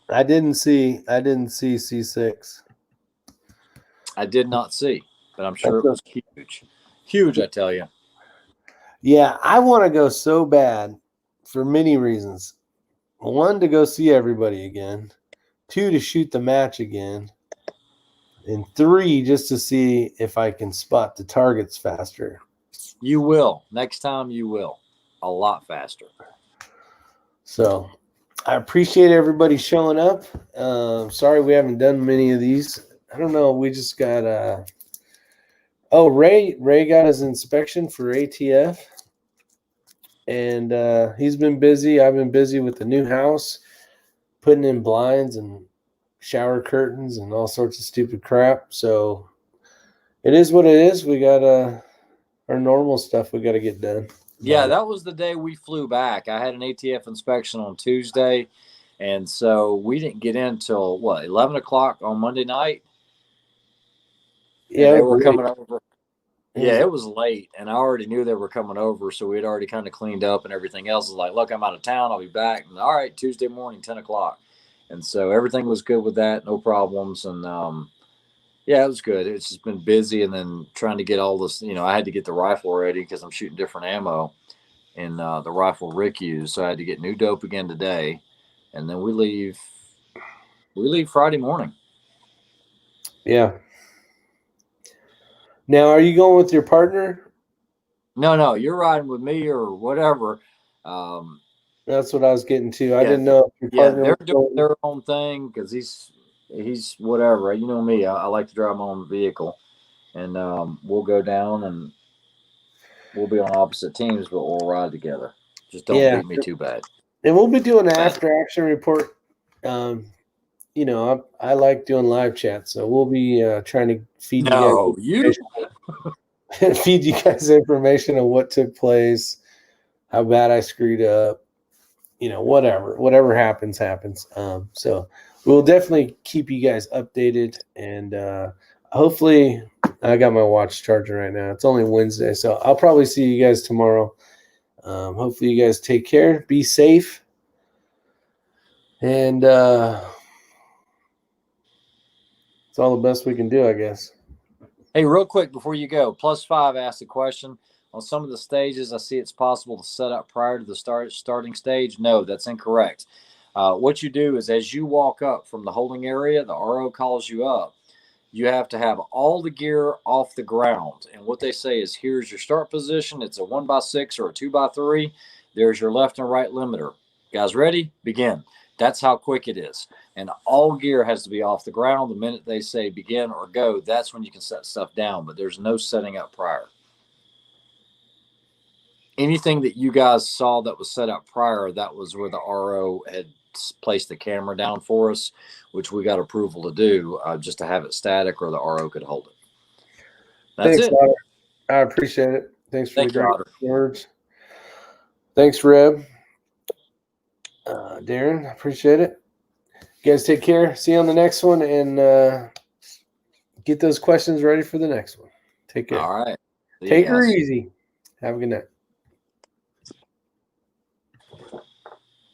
I didn't see C6. I did not see, but I'm sure it was huge. Huge, I tell you. Yeah, I want to go so bad for many reasons. 1, to go see everybody again. 2, to shoot the match again. And 3, just to see if I can spot the targets faster. You will. Next time you will. A lot faster. So I appreciate everybody showing up. Sorry we haven't done many of these. I don't know. We just got Ray got his inspection for ATF. And he's been busy. I've been busy with the new house, putting in blinds and shower curtains and all sorts of stupid crap. So it is what it is. We got our normal stuff we got to get done. Yeah, that was the day we flew back. I had an ATF inspection on Tuesday, and so we didn't get in till 11 o'clock on Monday night. Yeah, they were coming over. Yeah, it was late, and I already knew they were coming over, so we had already kind of cleaned up and everything else. Was like, look, I'm out of town. I'll be back. And, all right, Tuesday morning, 10 o'clock. And so everything was good with that, no problems. And, yeah, it was good. It's just been busy, and then trying to get all this, I had to get the rifle ready because I'm shooting different ammo in the rifle Rick used. So I had to get new dope again today, and then we leave Friday morning. Yeah. Now, are you going with your partner? No, you're riding with me or whatever. That's what I was getting to. I didn't know if your partner they're doing their own thing because he's whatever. You know me. I like to drive my own vehicle, and we'll go down and we'll be on opposite teams, but we'll ride together. Just don't beat me too bad. And we'll be doing an after action report. I like doing live chat, so we'll be trying to feed feed you guys information on what took place, how bad I screwed up, whatever happens. So we'll definitely keep you guys updated, and hopefully I got my watch charging right now. It's only Wednesday, so I'll probably see you guys tomorrow. Hopefully you guys take care, be safe, and it's all the best we can do, I guess. Hey, real quick before you go, +5 asked a question. On some of the stages, I see it's possible to set up prior to the starting stage. No, that's incorrect. What you do is as you walk up from the holding area, the RO calls you up. You have to have all the gear off the ground. And what they say is, here's your start position. It's a 1x6 or a 2x3. There's your left and right limiter. Guys ready? Begin. That's how quick it is. And all gear has to be off the ground. The minute they say begin or go, that's when you can set stuff down. But there's no setting up prior. Anything that you guys saw that was set up prior, that was where the RO had placed the camera down for us, which we got approval to do just to have it static or the RO could hold it. That's it. Otter. I appreciate it. Thanks for the great words. Thanks, Reb. Darren, appreciate it. You guys take care. See you on the next one, and get those questions ready for the next one. Take care. All right. Take her easy. Have a good night.